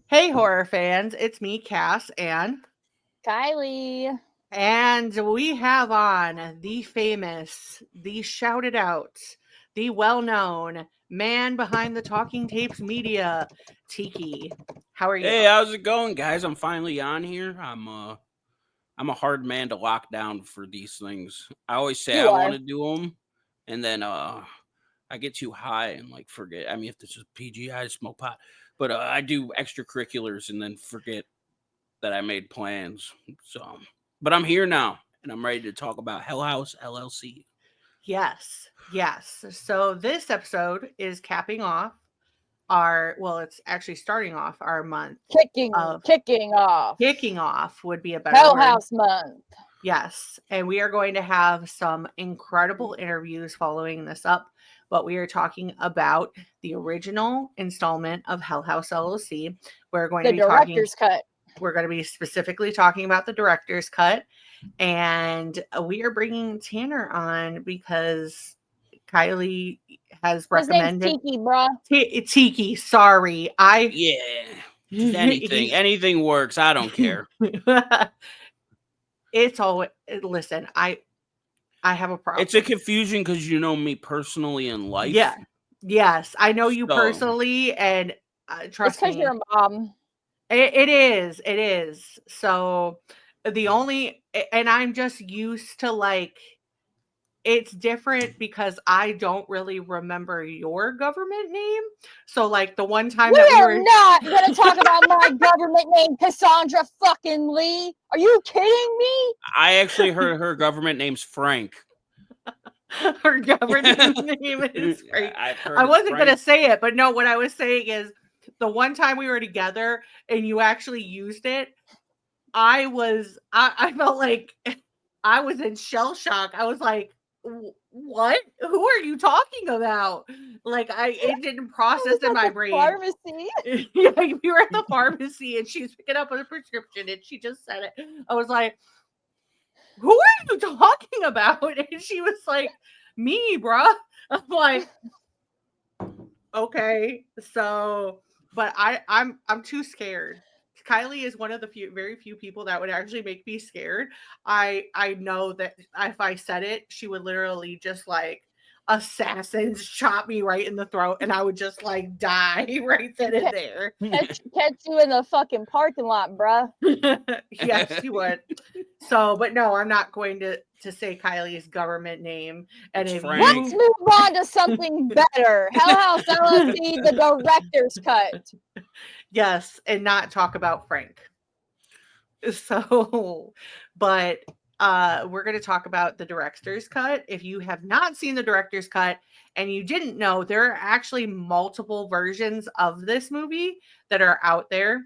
Hey, horror fans, it's me, Cass, Kylee. and we have on the famous, the shouted out, the well known man behind the Talking Tapes Media, Tiki. How are you? Hey, how's it going, guys? I'm finally on here. I'm a hard man to lock down for these things. I always say You I are. want to do them, and then I get too high and like forget. I mean, if this is PG, I smoke pot, but I do extracurriculars and then forget that I made plans. So, but I'm here now, and I'm ready to talk about Hell House LLC. Yes. So this episode is capping off it's actually starting off our month of Kicking off. kicking off would be a better Hell word. House month. Yes, and we are going to have some incredible interviews following this up. But we are talking about the original installment of Hell House LLC. We're going The to be talking. director's cut. We're going to be specifically talking about the director's cut, and we are bringing Tanner on because Kylee has His name's recommended Tiki, bruh. Tiki. Sorry, Yeah, just anything works. I don't care. It's always listen. I have a problem. It's a confusion because you know me personally in life. Yeah. Yes, I know you So- personally, and It's trust because me, you're a mom. it is. It is. So and I'm just used to like, it's different because I don't really remember your government name. So like the one time We that we are were not going to talk about my government name, Cassandra fucking Lee. Are you kidding me? I actually heard her government name's Frank. her government name is Frank. I've heard I it's wasn't Frank. gonna say it, but no, what I was saying is the one time we were together and you actually used it, I felt like I was in shell shock. I was like, what? Who are you talking about? Like it didn't process in my brain. Pharmacy. Yeah, we were at the pharmacy and she's picking up a prescription and she just said it. I was like, who are you talking about? And she was like, me, bruh. I'm like, okay. So, but I'm too scared. Kylee is one of the very few people that would actually make me scared. I know that if I said it, she would literally just like assassins chop me right in the throat and I would just like die right then and there. Catch you in the fucking parking lot, bruh. Yes, she would. So, but no, I'm not going to say Kylie's government name. And It's if Frank. Let's move on to something better. Hell House LLC, the director's cut. yes, and not talk about Frank. So, but we're going to talk about the director's cut. If you have not seen the director's cut and you didn't know, there are actually multiple versions of this movie that are out there,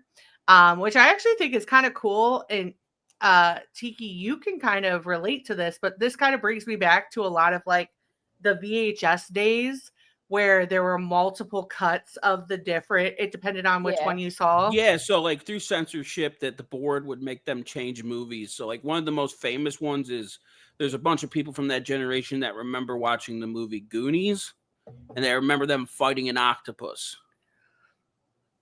which I actually think is kind of cool. And Tiki, you can kind of relate to this, but this kind of brings me back to a lot of like the VHS days where there were multiple cuts of the different, it depended on which one you saw. Yeah, so like through censorship that the board would make them change movies. So like one of the most famous ones is there's a bunch of people from that generation that remember watching the movie Goonies and they remember them fighting an octopus.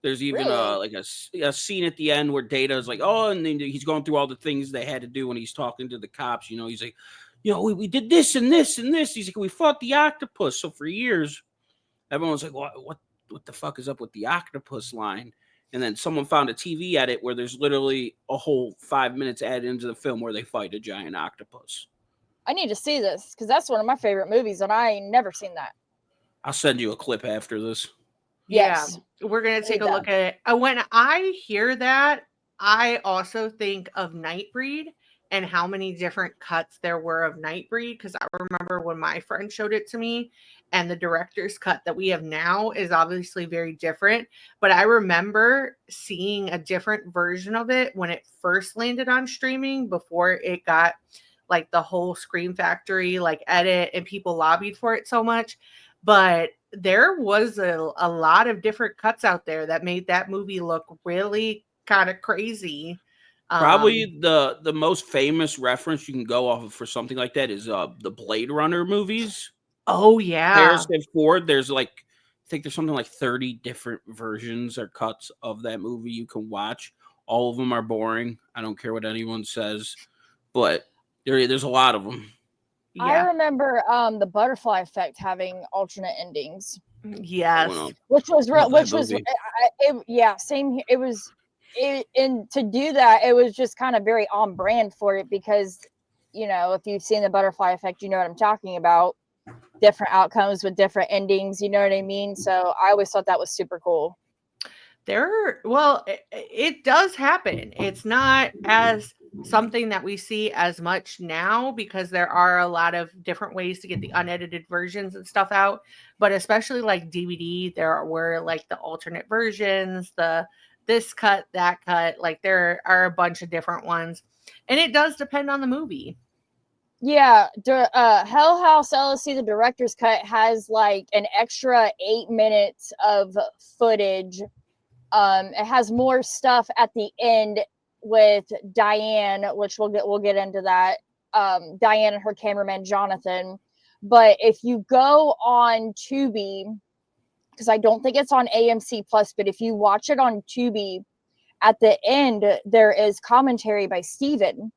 There's even Really? a scene at the end where Data is like, oh, and then he's going through all the things they had to do when he's talking to the cops. You know, he's like, you know, we did this and this and this. He's like, we fought the octopus. So for years, everyone was like, what the fuck is up with the octopus line? And then someone found a TV edit where there's literally a whole 5 minutes added into the film where they fight a giant octopus. I need to see this because that's one of my favorite movies, and I ain't never seen that. I'll send you a clip after this. Yes. Yeah, we're going to take a look at it. When I hear that, I also think of Nightbreed and how many different cuts there were of Nightbreed, because I remember when my friend showed it to me, and the director's cut that we have now is obviously very different. But I remember seeing a different version of it when it first landed on streaming before it got like the whole Scream Factory like edit and people lobbied for it so much. But there was a lot of different cuts out there that made that movie look really kind of crazy. Probably the most famous reference you can go off of for something like that is the Blade Runner movies. Oh yeah, Harrison Ford. There's like I think there's something like 30 different versions or cuts of that movie you can watch. All of them are boring. I don't care what anyone says, but there's a lot of them. I remember the Butterfly Effect having alternate endings. Yes. Which was same. It was, and to do that, it was just kind of very on brand for it because, you know, if you've seen the Butterfly Effect, you know what I'm talking about. Different outcomes with different endings, you know what I mean? So I always thought that was super cool. It does happen. It's not as something that we see as much now because there are a lot of different ways to get the unedited versions and stuff out. But especially like DVD, there were like the alternate versions, this cut, that cut. Like there are a bunch of different ones, and it does depend on the movie. Yeah, Hell House LLC, the director's cut, has like an extra 8 minutes of footage. It has more stuff at the end with Diane, which we'll get into that. Diane and her cameraman Jonathan. But if you go on Tubi, because I don't think it's on AMC Plus, but if you watch it on Tubi, at the end there is commentary by Steven.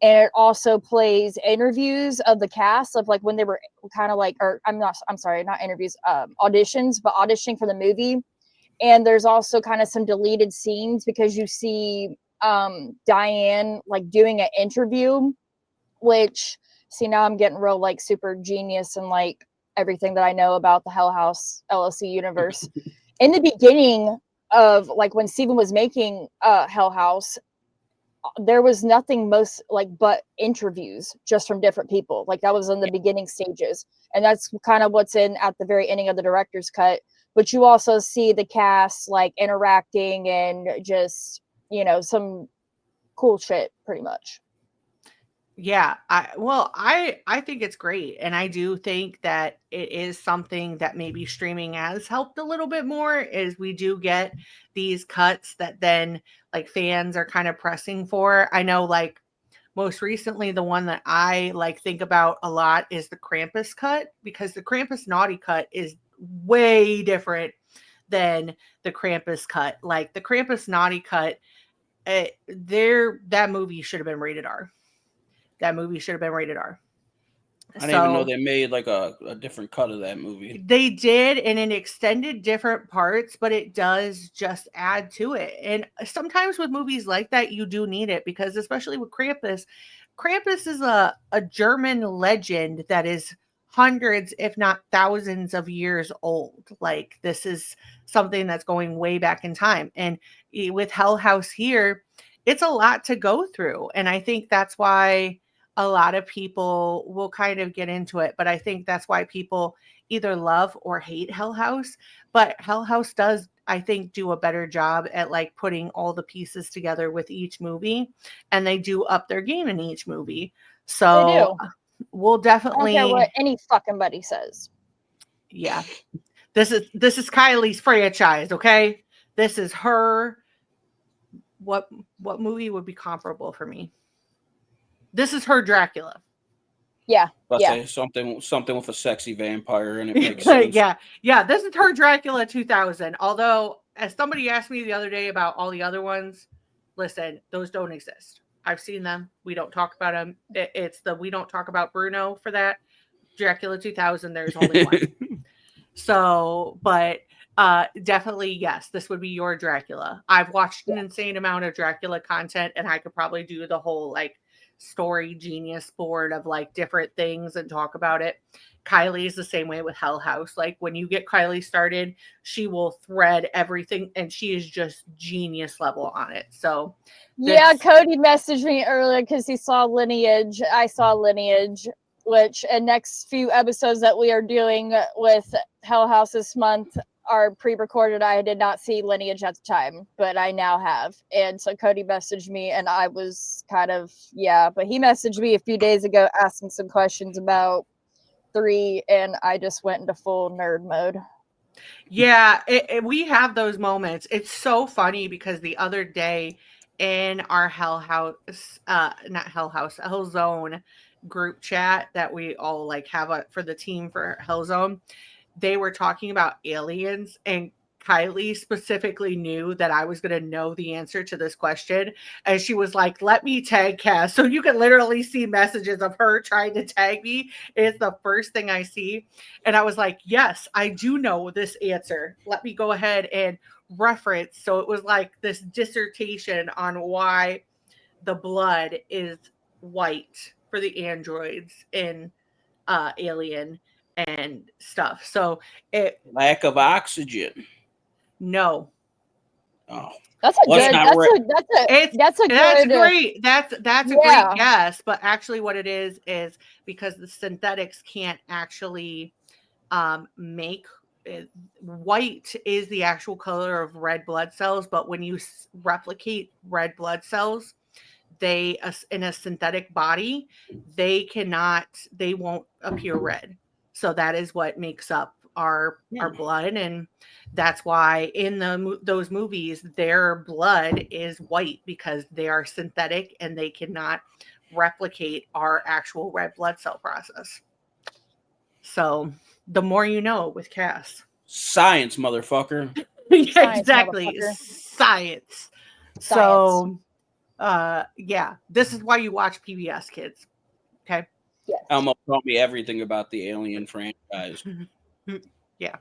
And it also plays interviews of the cast of like when they were kind of like, not interviews, auditions, but auditioning for the movie. And there's also kind of some deleted scenes because you see Diane like doing an interview, which, see, now I'm getting real like super genius and like everything that I know about the Hell House LLC universe. In the beginning of like when Steven was making Hell House, there was nothing but interviews just from different people. Like that was in the beginning stages. And that's kind of what's in at the very ending of the director's cut. But you also see the cast like interacting and just, you know, some cool shit pretty much. Yeah, I think it's great, and I do think that it is something that maybe streaming has helped a little bit more. Is we do get these cuts that then like fans are kind of pressing for. I know, like most recently, the one that I like think about a lot is the Krampus cut because the Krampus naughty cut is way different than the Krampus cut. Like the Krampus naughty cut, that movie should have been rated R. That movie should have been rated R. I didn't even know they made like a different cut of that movie. They did, and it extended different parts, but it does just add to it. And sometimes with movies like that, you do need it because especially with Krampus is a German legend that is hundreds, if not thousands of years old. Like this is something that's going way back in time. And with Hell House here, it's a lot to go through. And I think that's why a lot of people will kind of get into it, but I think that's why people either love or hate Hell House. But Hell House does, I think, do a better job at like putting all the pieces together with each movie, and they do up their game in each movie. So we'll definitely, I don't care what any fucking buddy says. Yeah, this is Kylie's franchise. Okay, this is her. What movie would be comparable for me? This is her Dracula. Yeah. Say something with a sexy vampire and it makes sense. Yeah. This is her Dracula 2000. Although, as somebody asked me the other day about all the other ones, listen, those don't exist. I've seen them. We don't talk about them. We don't talk about Bruno for that. Dracula 2000, there's only one. So, but definitely, yes, this would be your Dracula. I've watched an insane amount of Dracula content, and I could probably do the whole like story genius board of like different things and talk about it. Kylie is the same way with Hell House. Like when you get Kylie started, she will thread everything and she is just genius level on it. So yeah, Cody messaged me earlier because he saw Lineage. I saw Lineage, which next few episodes that we are doing with Hell House this month are pre-recorded. I did not see Lineage at the time, but I now have. And so Cody messaged me and I was kind of, but he messaged me a few days ago asking some questions about 3 and I just went into full nerd mode. Yeah, we have those moments. It's so funny because the other day in our Hellzone group chat that we all like have for the team for Hellzone, they were talking about aliens, and Kylie specifically knew that I was going to know the answer to this question. And she was like, let me tag Cass. So you can literally see messages of her trying to tag me. It's the first thing I see. And I was like, yes, I do know this answer. Let me go ahead and reference. So it was like this dissertation on why the blood is white for the androids in Alien and stuff. So it Lack of oxygen. no. Oh, That's a Well, it's good. not That's right. a that's a that's a That's good. great. That's a Yeah. great guess. But actually, what it is because the synthetics can't actually make white is the actual color of red blood cells. But when you replicate red blood cells, they in a synthetic body, they won't appear red. So that is what makes up our blood, and that's why in those movies their blood is white, because they are synthetic and they cannot replicate our actual red blood cell process. So the more you know with Cass. Science, motherfucker. Yeah, exactly. Motherfucker. Science. So yeah, this is why you watch PBS, kids. Okay. Yes. Elmo taught me everything about the Alien franchise. Yeah.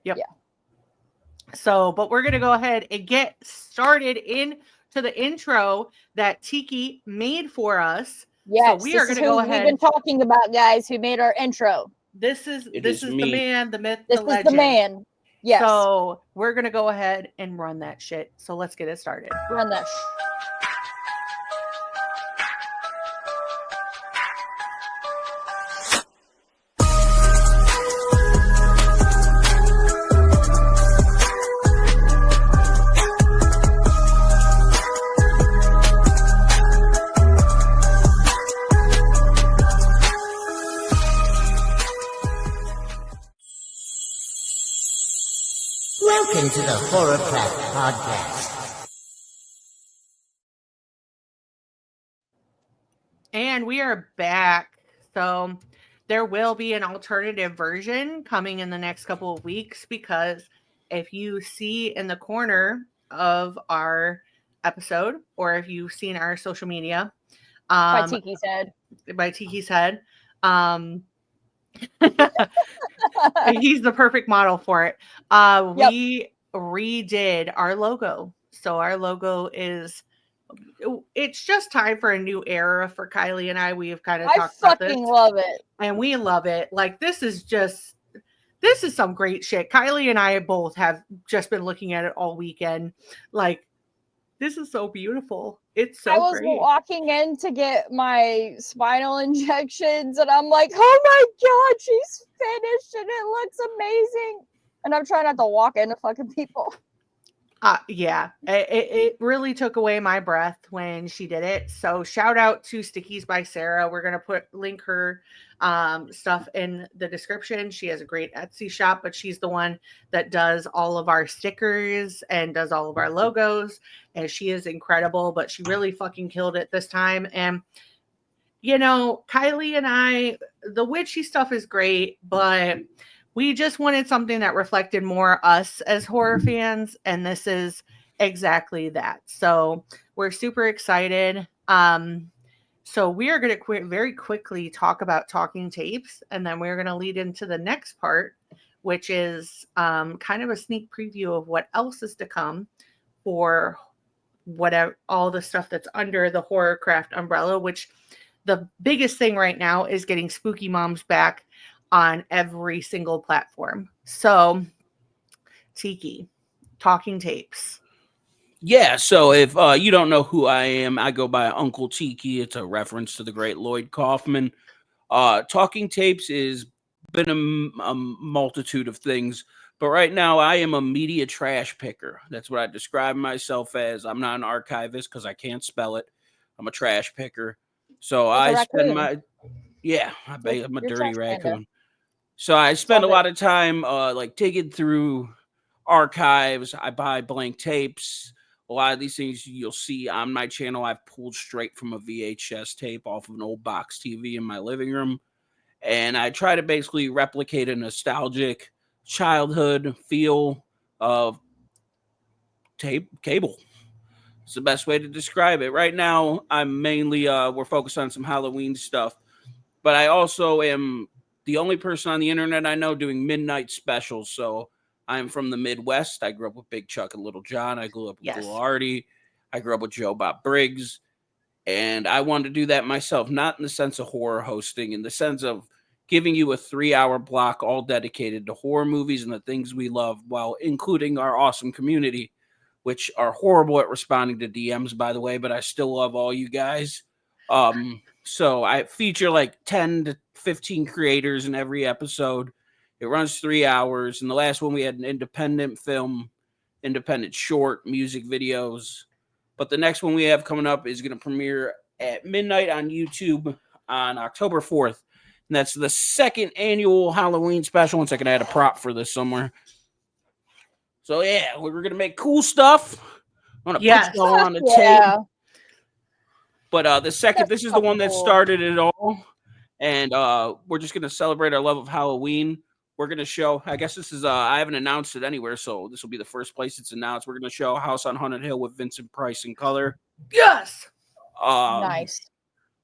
Yep. Yeah. So, but we're going to go ahead and get started into the intro that Tiki made for us. Yes. So we are going to go ahead. We've been talking about, guys, who made our intro. This is It this is is me. the man, the myth, This the is legend. the man. Yes. So we're going to go ahead and run that shit. So let's get it started. Run that. Welcome to the Horrorcraft Podcast. And we are back. So there will be an alternative version coming in the next couple of weeks, because if you see in the corner of our episode, or if you've seen our social media, By Tiki's head. by Tiki's head, he's the perfect model for it. Yep. We redid our logo. So our logo it's just time for a new era for Kylie and I. We have kind of talked about this. I fucking love it. And we love it. Like, this is some great shit. Kylie and I both have just been looking at it all weekend. Like, this is so beautiful. It's so I was great. walking in to get my spinal injections, and I'm like, oh my God, she's finished, and it looks amazing. And I'm trying not to walk into fucking people. Yeah, it really took away my breath when she did it. So shout out to Stickies by Sarah. We're going to link her stuff in the description. She has a great Etsy shop, but she's the one that does all of our stickers and does all of our logos. And she is incredible, but she really fucking killed it this time. And, you know, Kylie and I, the witchy stuff is great, but we just wanted something that reflected more us as horror fans, and this is exactly that. So we're super excited. So we are going to very quickly talk about talking tapes, and then we're going to lead into the next part, which is kind of a sneak preview of what else is to come for whatever, all the stuff that's under the Horrorcraft umbrella, which the biggest thing right now is getting Spooky Moms back on every single platform. So, Tiki, talking tapes. Yeah, so if you don't know who I am, I go by Uncle Tiki. It's a reference to the great Lloyd Kaufman. Talking tapes has been a multitude of things, but right now I am a media trash picker. That's what I describe myself as. I'm not an archivist because I can't spell it. I'm a trash picker. So I spend I'm a dirty raccoon. So I spend a lot of time like digging through archives. I buy blank tapes. A lot of these things you'll see on my channel, I've pulled straight from a VHS tape off of an old box TV in my living room. And I try to basically replicate a nostalgic childhood feel of cable. It's the best way to describe it. Right now, I'm mainly we're focused on some Halloween stuff, but I also am the only person on the internet I know doing midnight specials. So I'm from the Midwest. I grew up with Big Chuck and Little John. I grew up with Little Artie. I grew up with Joe Bob Briggs. And I wanted to do that myself, not in the sense of horror hosting, in the sense of giving you a 3-hour block all dedicated to horror movies and the things we love, while including our awesome community, which are horrible at responding to DMs, by the way, but I still love all you guys. So I feature like 10 to 15 creators in every episode. It runs 3 hours. And the last one, we had an independent film, independent short, music videos. But the next one we have coming up is going to premiere at midnight on YouTube on October 4th. And that's the second annual Halloween special. One second, I had a prop for this somewhere. So, yeah, we're going to make cool stuff. I'm going to put it all on the tape. But this is the one that started it all. And we're just going to celebrate our love of Halloween. We're going to show, I guess this is, I haven't announced it anywhere, so this will be the first place it's announced. We're going to show House on Haunted Hill with Vincent Price in color. Yes! Nice.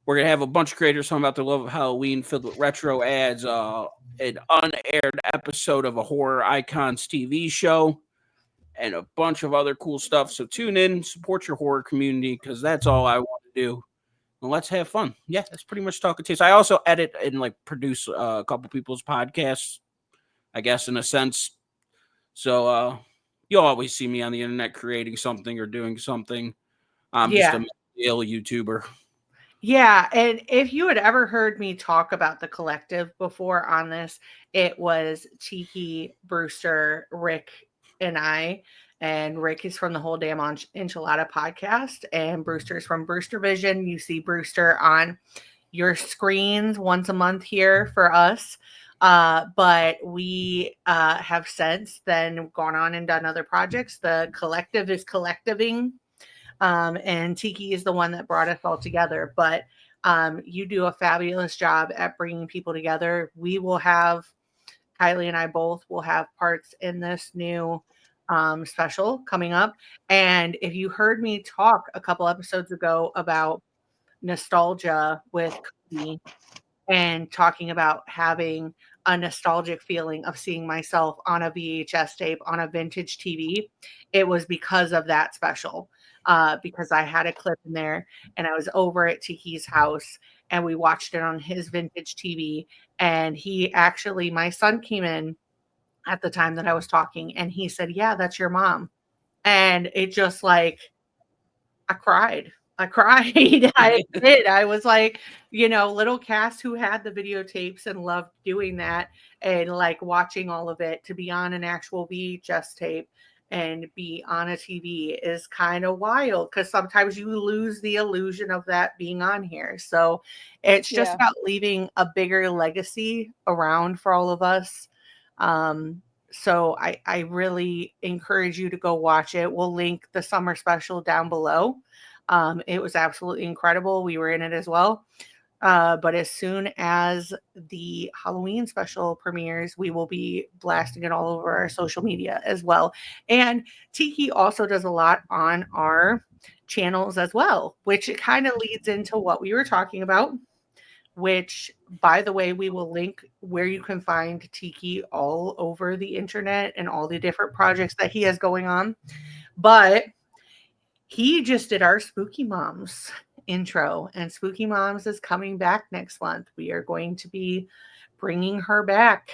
We're going to have a bunch of creators talking about their love of Halloween, filled with retro ads, an unaired episode of a Horror Icons TV show, and a bunch of other cool stuff. So tune in, support your horror community, because that's all I want to do. And let's have fun. Yeah, that's pretty much Talkin' Taste. I also edit and produce a couple people's podcasts, I guess, in a sense. So you'll always see me on the internet creating something or doing something. I'm just a male YouTuber. Yeah, and if you had ever heard me talk about the collective before on this, it was Tiki, Brewster, Rick, and I. And Rick is from the Whole Damn Enchilada podcast, and Brewster's from Brewster Vision. You see Brewster on your screens once a month here for us. But we have since then gone on and done other projects. The collective is collectiving. And Tiki is the one that brought us all together. But you do a fabulous job at bringing people together. We will have, Kylee and I both will have parts in this new special coming up. And if you heard me talk a couple episodes ago about nostalgia with Cody and talking about having a nostalgic feeling of seeing myself on a VHS tape on a vintage TV, it was because of that special. Because I had a clip in there and I was over at Tiki's house and we watched it on his vintage TV. And my son came in at the time that I was talking and he said, "Yeah, that's your mom." And it just I cried. I did. I was like, little Cass, who had the videotapes and loved doing that and watching all of it, to be on an actual VHS tape and be on a TV is kind of wild, because sometimes you lose the illusion of that being on here. So it's just about leaving a bigger legacy around for all of us. So I really encourage you to go watch it. We'll link the summer special down below. It was absolutely incredible. We were in it as well. But as soon as the Halloween special premieres, we will be blasting it all over our social media as well. And Tiki also does a lot on our channels as well, which kind of leads into what we were talking about, which, by the way, we will link where you can find Tiki all over the internet and all the different projects that he has going on. But he just did our Spooky Moms intro, and Spooky Moms is coming back next month. We are going to be bringing her back,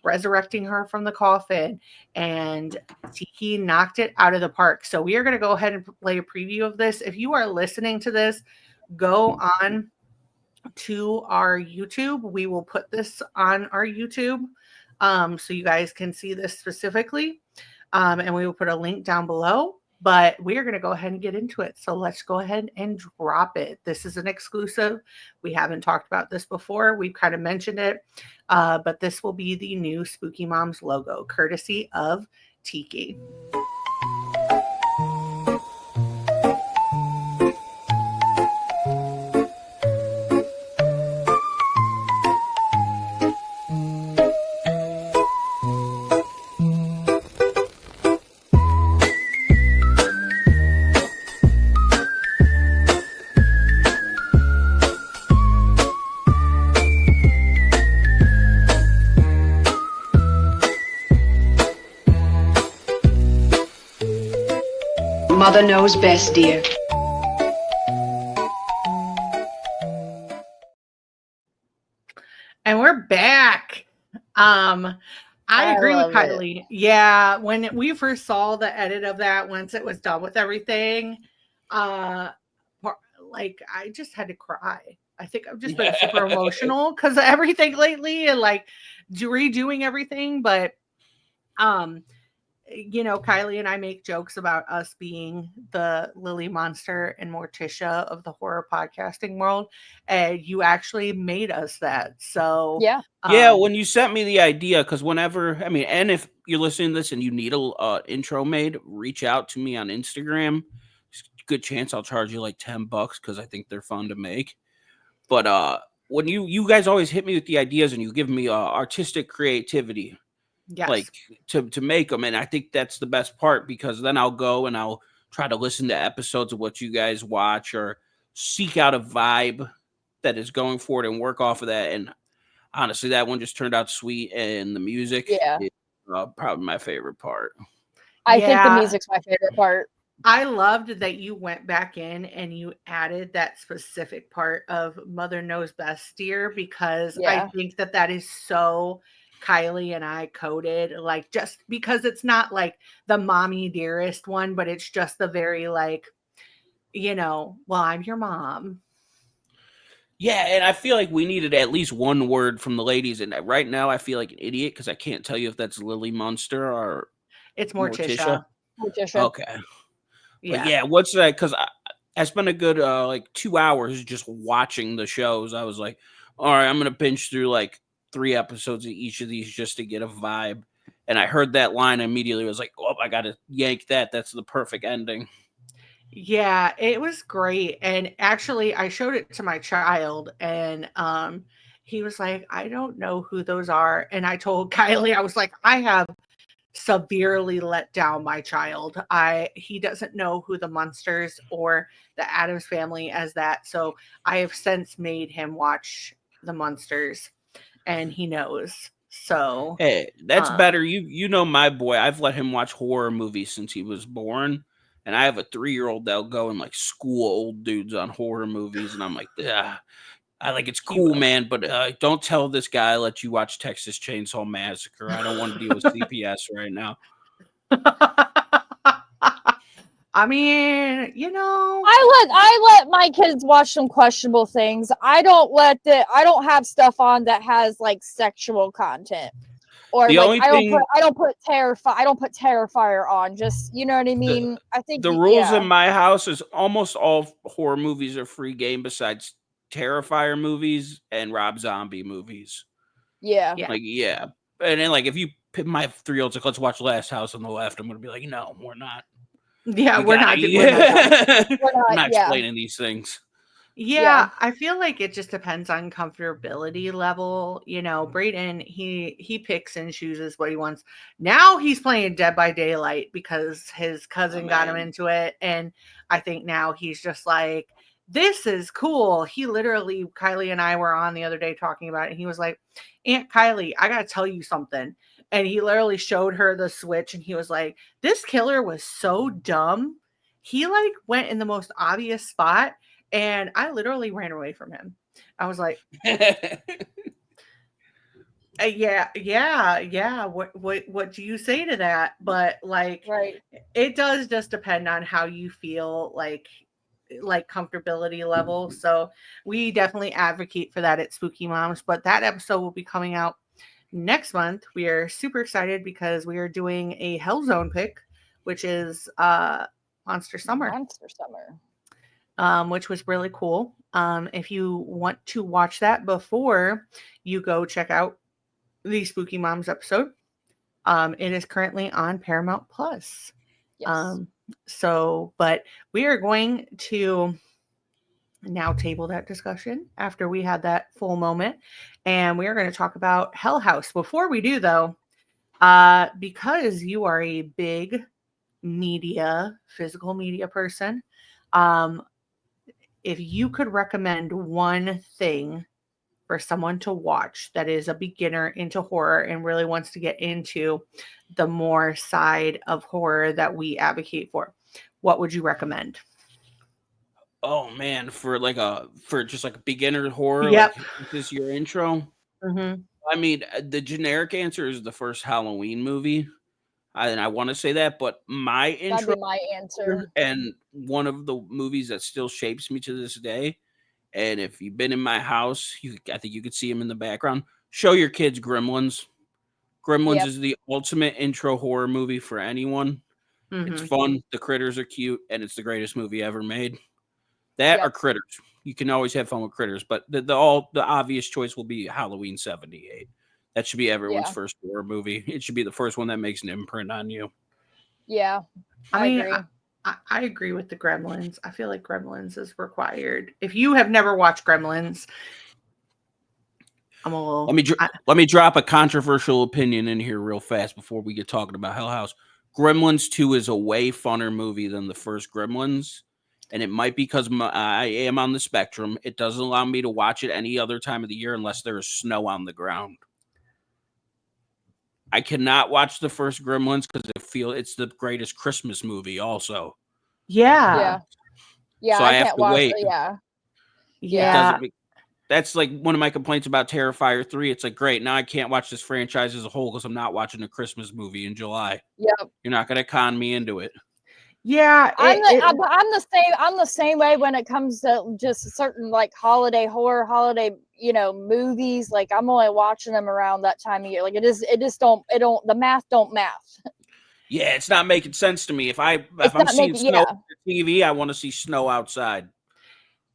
resurrecting her from the coffin, and Tiki knocked it out of the park. So we are going to go ahead and play a preview of this. If you are listening to this, go on to our YouTube. We will put this on our YouTube so you guys can see this specifically, and we will put a link down below. But we are going to go ahead and get into it. So let's go ahead and drop it. This is an exclusive. We haven't talked about this before. We've kind of mentioned it. But this will be the new Spooky Moms logo, courtesy of Tiki. Mother knows best, dear. And we're back. I agree with love it. Kylie. Yeah, when we first saw the edit of that, once it was done with everything, like I just had to cry. I think I've just been super emotional because of everything lately and like redoing everything. But you know, Kylie and I make jokes about us being the Lily Monster and Morticia of the horror podcasting world, and you actually made us that. So Yeah. Yeah, when you sent me the idea, because whenever, I mean, and if you're listening to this and you need a intro made, reach out to me on Instagram. Good chance I'll charge you like $10 because I think they're fun to make. But when you guys always hit me with the ideas and you give me artistic creativity, yes, like to make them, and I think that's the best part because then I'll go and I'll try to listen to episodes of what you guys watch or seek out a vibe that is going for it and work off of that. And honestly, that one just turned out sweet, and the music is probably my favorite part. I think the music's my favorite part. I loved that you went back in and you added that specific part of Mother Knows Best, dear, because I think that is so Kylie and I coded, like, just because it's not like the mommy dearest one, but it's just the very like, you know, well, I'm your mom. Yeah, and I feel like we needed at least one word from the ladies, and right now I feel like an idiot because I can't tell you if that's Lily Munster or it's Morticia. Okay. Yeah. But yeah, what's that? Because I spent a good like 2 hours just watching the shows. I was like, all right, I'm gonna binge through like 3 episodes of each of these just to get a vibe. And I heard that line and immediately was like, oh, I gotta yank that. That's the perfect ending. Yeah, it was great. And actually I showed it to my child and he was like, I don't know who those are. And I told Kylie, I was like, I have severely let down my child. He doesn't know who the Munsters or the Addams Family as that. So I have since made him watch the Munsters and he knows. So hey, that's better. You know my boy. I've let him watch horror movies since he was born. And I have a 3-year-old that'll go and like school old dudes on horror movies. And I'm like, yeah. I like it's cool, man, but don't tell this guy I let you watch Texas Chainsaw Massacre. I don't want to deal with CPS right now. I mean, you know, I let my kids watch some questionable things. I don't have stuff on that has like sexual content. Or the like only I don't put Terrifier on. Just, you know what I mean? I think the rules in my house is almost all horror movies are free game besides Terrifier movies and Rob Zombie movies. Yeah. Like, yeah. And then, like, if you pick my 3-year-old's like, let's watch Last House on the Left, I'm going to be like, no, we're not. Yeah, we're not explaining these things. Yeah, I feel like it just depends on comfortability level. You know, Brayden, he picks and chooses what he wants. Now he's playing Dead by Daylight because his cousin got him into it. And I think now he's just like, this is cool. He literally, Kylie and I were on the other day talking about it. And he was like, Aunt Kylie, I got to tell you something. And he literally showed her the switch and he was like, this killer was so dumb. He like went in the most obvious spot. And I literally ran away from him. I was like, yeah. What do you say to that? But like, it does just depend on how you feel like comfortability level. So we definitely advocate for that at Spooky Moms. But that episode will be coming out next month. We are super excited because we are doing a Hellzone pick, which is Monster Summer. Which was really cool. If you want to watch that before you go check out the Spooky Moms episode, it is currently on Paramount Plus. Yes. But we are going to now table that discussion after we had that full moment, and we are going to talk about Hell House. Before we do, though, because you are a big physical media person, if you could recommend one thing for someone to watch that is a beginner into horror and really wants to get into the more side of horror that we advocate for, what would you recommend? Oh man, for just like a beginner horror, Yep. like this is your intro. Mm-hmm. I mean, the generic answer is the first Halloween movie, and I want to say that, but my That'd intro be my answer. and one of the movies that still shapes me to this day. And if you've been in my house, I think you could see him in the background. Show your kids Gremlins. Gremlins Yep. is the ultimate intro horror movie for anyone. Mm-hmm. It's fun. The critters are cute, and it's the greatest movie ever made. That Yep. or Critters. You can always have fun with Critters, but the obvious choice will be Halloween '78. That should be everyone's Yeah. first horror movie. It should be the first one that makes an imprint on you. Yeah, I mean, agree. I agree with the Gremlins. I feel like Gremlins is required. If you have never watched Gremlins, I'm a little. Let me drop a controversial opinion in here real fast before we get talking about Hell House. Gremlins 2 is a way funner movie than the first Gremlins, and it might be because I am on the spectrum. It doesn't allow me to watch it any other time of the year unless there is snow on the ground. I cannot watch the first Gremlins because I feel it's the greatest Christmas movie also. Yeah. Yeah, So I have can't to watch wait. Yeah. Yeah. That's like one of my complaints about Terrifier 3. It's like, great, now I can't watch this franchise as a whole because I'm not watching a Christmas movie in July. Yep. You're not going to con me into it. Yeah. I'm the same way when it comes to just certain like holiday movies. Like I'm only watching them around that time of year. Like the math don't math. Yeah, it's not making sense to me. If I'm seeing snow on the TV, I want to see snow outside.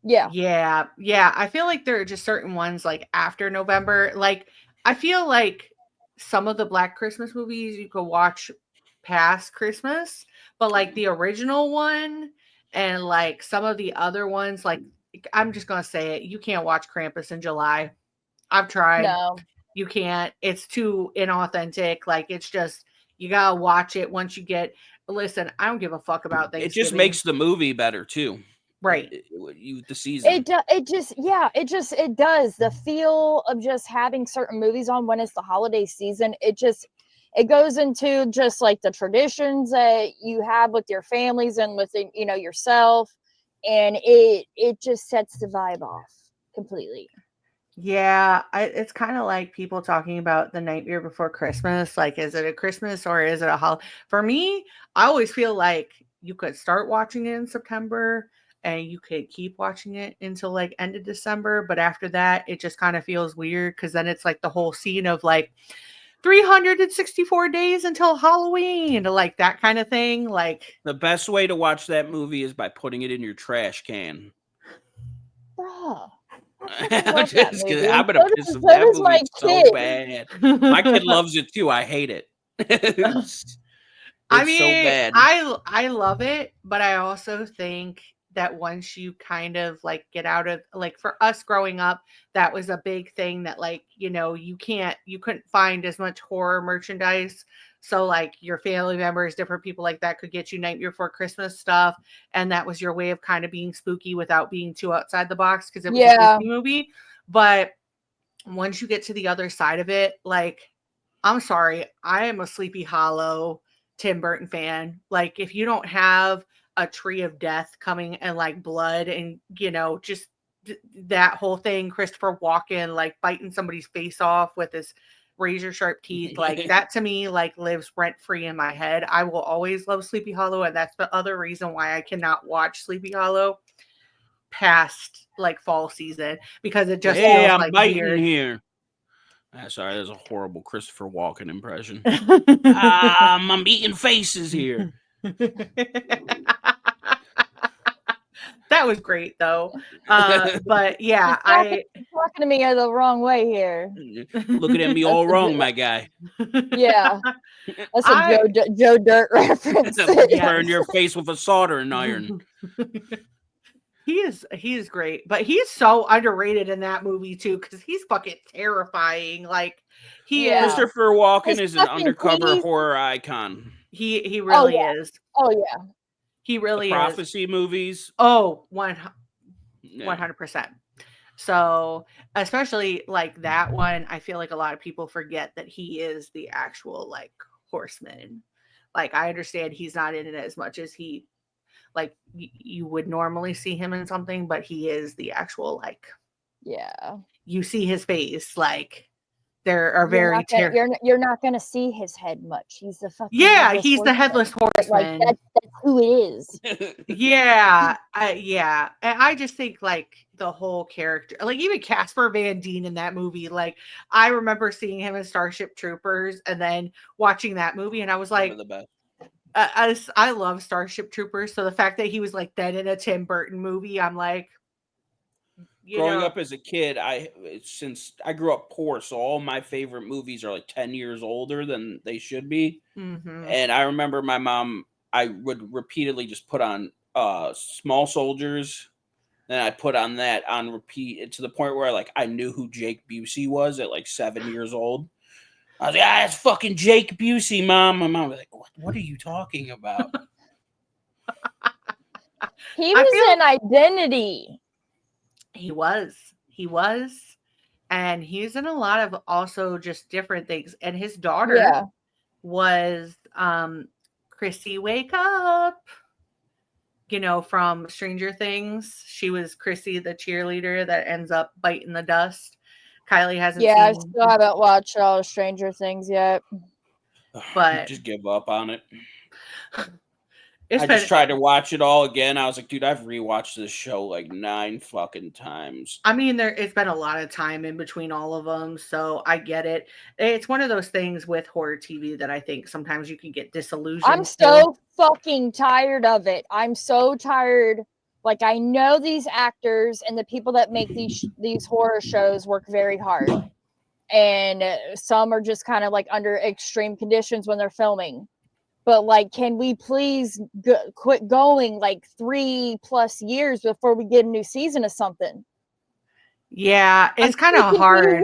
Yeah. Yeah. I feel like there are just certain ones like after November. Like I feel like some of the Black Christmas movies you could watch past Christmas, but like the original one and like some of the other ones, like I'm just gonna say it, you can't watch Krampus in July. I've tried. No. You can't. It's too inauthentic. Like it's just you gotta watch it once you get. Listen, I don't give a fuck about Thanksgiving. It just makes the movie better too. Right. The season. It does. The feel of just having certain movies on when it's the holiday season, it goes into just like the traditions that you have with your families and with yourself, and it just sets the vibe off completely. Yeah, it's kind of like people talking about The Nightmare Before Christmas. Like, is it a Christmas or is it a holiday? For me, I always feel like you could start watching it in September and you could keep watching it until like end of December. But after that, it just kind of feels weird because then it's like the whole scene of like 364 days until Halloween, like that kind of thing. Like the best way to watch that movie is by putting it in your trash can. Bruh. I'm just kidding. I'm gonna piss him. That movie's so bad. My kid loves it too. I hate it. It's I mean, so bad. I love it, but I also think that once you kind of like get out of, like, for us growing up, that was a big thing that, like, you couldn't find as much horror merchandise. So like your family members, different people like that could get you Nightmare Before Christmas stuff. And that was your way of kind of being spooky without being too outside the box because it was a Disney movie. But once you get to the other side of it, like, I'm sorry, I am a Sleepy Hollow Tim Burton fan. Like, if you don't have a tree of death coming and like blood and, just that whole thing, Christopher Walken, like biting somebody's face off with his razor sharp teeth, like that to me like lives rent free in my head. I will always love Sleepy Hollow, and that's the other reason why I cannot watch Sleepy Hollow past like fall season, because it just feels I'm like biting weird here. Sorry, that's a horrible Christopher Walken impression. I'm eating faces here. That was great though. But yeah, talking to me the wrong way here. Looking at me all wrong, my guy. Yeah, that's a Joe Dirt reference. Burn your face with a soldering iron. He is great, but he's so underrated in that movie too, because he's fucking terrifying. Like Christopher Walken is an undercover horror icon. He really is. Oh yeah. He really Prophecy movies. Oh, 100%. So, especially like that one, I feel like a lot of people forget that he is the actual like horseman. Like, I understand he's not in it as much as he like you would normally see him in something, but he is the actual like Yeah. you see his face like there are You're very not gonna, you're not gonna see his head much. He's the fucking yeah, headless he's the horseman. headless But, like horseman. that's who it is. Yeah, yeah. And I just think like the whole character, like even Casper Van Dien in that movie, like I remember seeing him in Starship Troopers and then watching that movie, and I was One like, of the best. I love Starship Troopers, so the fact that he was like then in a Tim Burton movie, I'm like, Growing up as a kid, since I grew up poor, so all my favorite movies are like 10 years older than they should be. Mm-hmm. And I remember my mom, I would repeatedly just put on Small Soldiers. Then I put on that on repeat to the point where like I knew who Jake Busey was at like 7 years old. I was like, it's fucking Jake Busey, Mom. My mom was like, what are you talking about? He was in Identity. He was, and he's in a lot of also just different things. And his daughter was Chrissy Wake Up, from Stranger Things. She was Chrissy, the cheerleader that ends up biting the dust. Kylie hasn't seen. I still haven't watched all Stranger Things yet, but just give up on it. I just tried to watch it all again. I was like, dude, I've rewatched this show like 9 fucking times. I mean, it's been a lot of time in between all of them, so I get it. It's one of those things with horror TV that I think sometimes you can get disillusioned. I'm so fucking tired of it. I'm so tired. Like, I know these actors and the people that make these horror shows work very hard. And some are just kind of like under extreme conditions when they're filming. But like, can we please quit going like 3+ years before we get a new season of something? Yeah, it's kind of hard.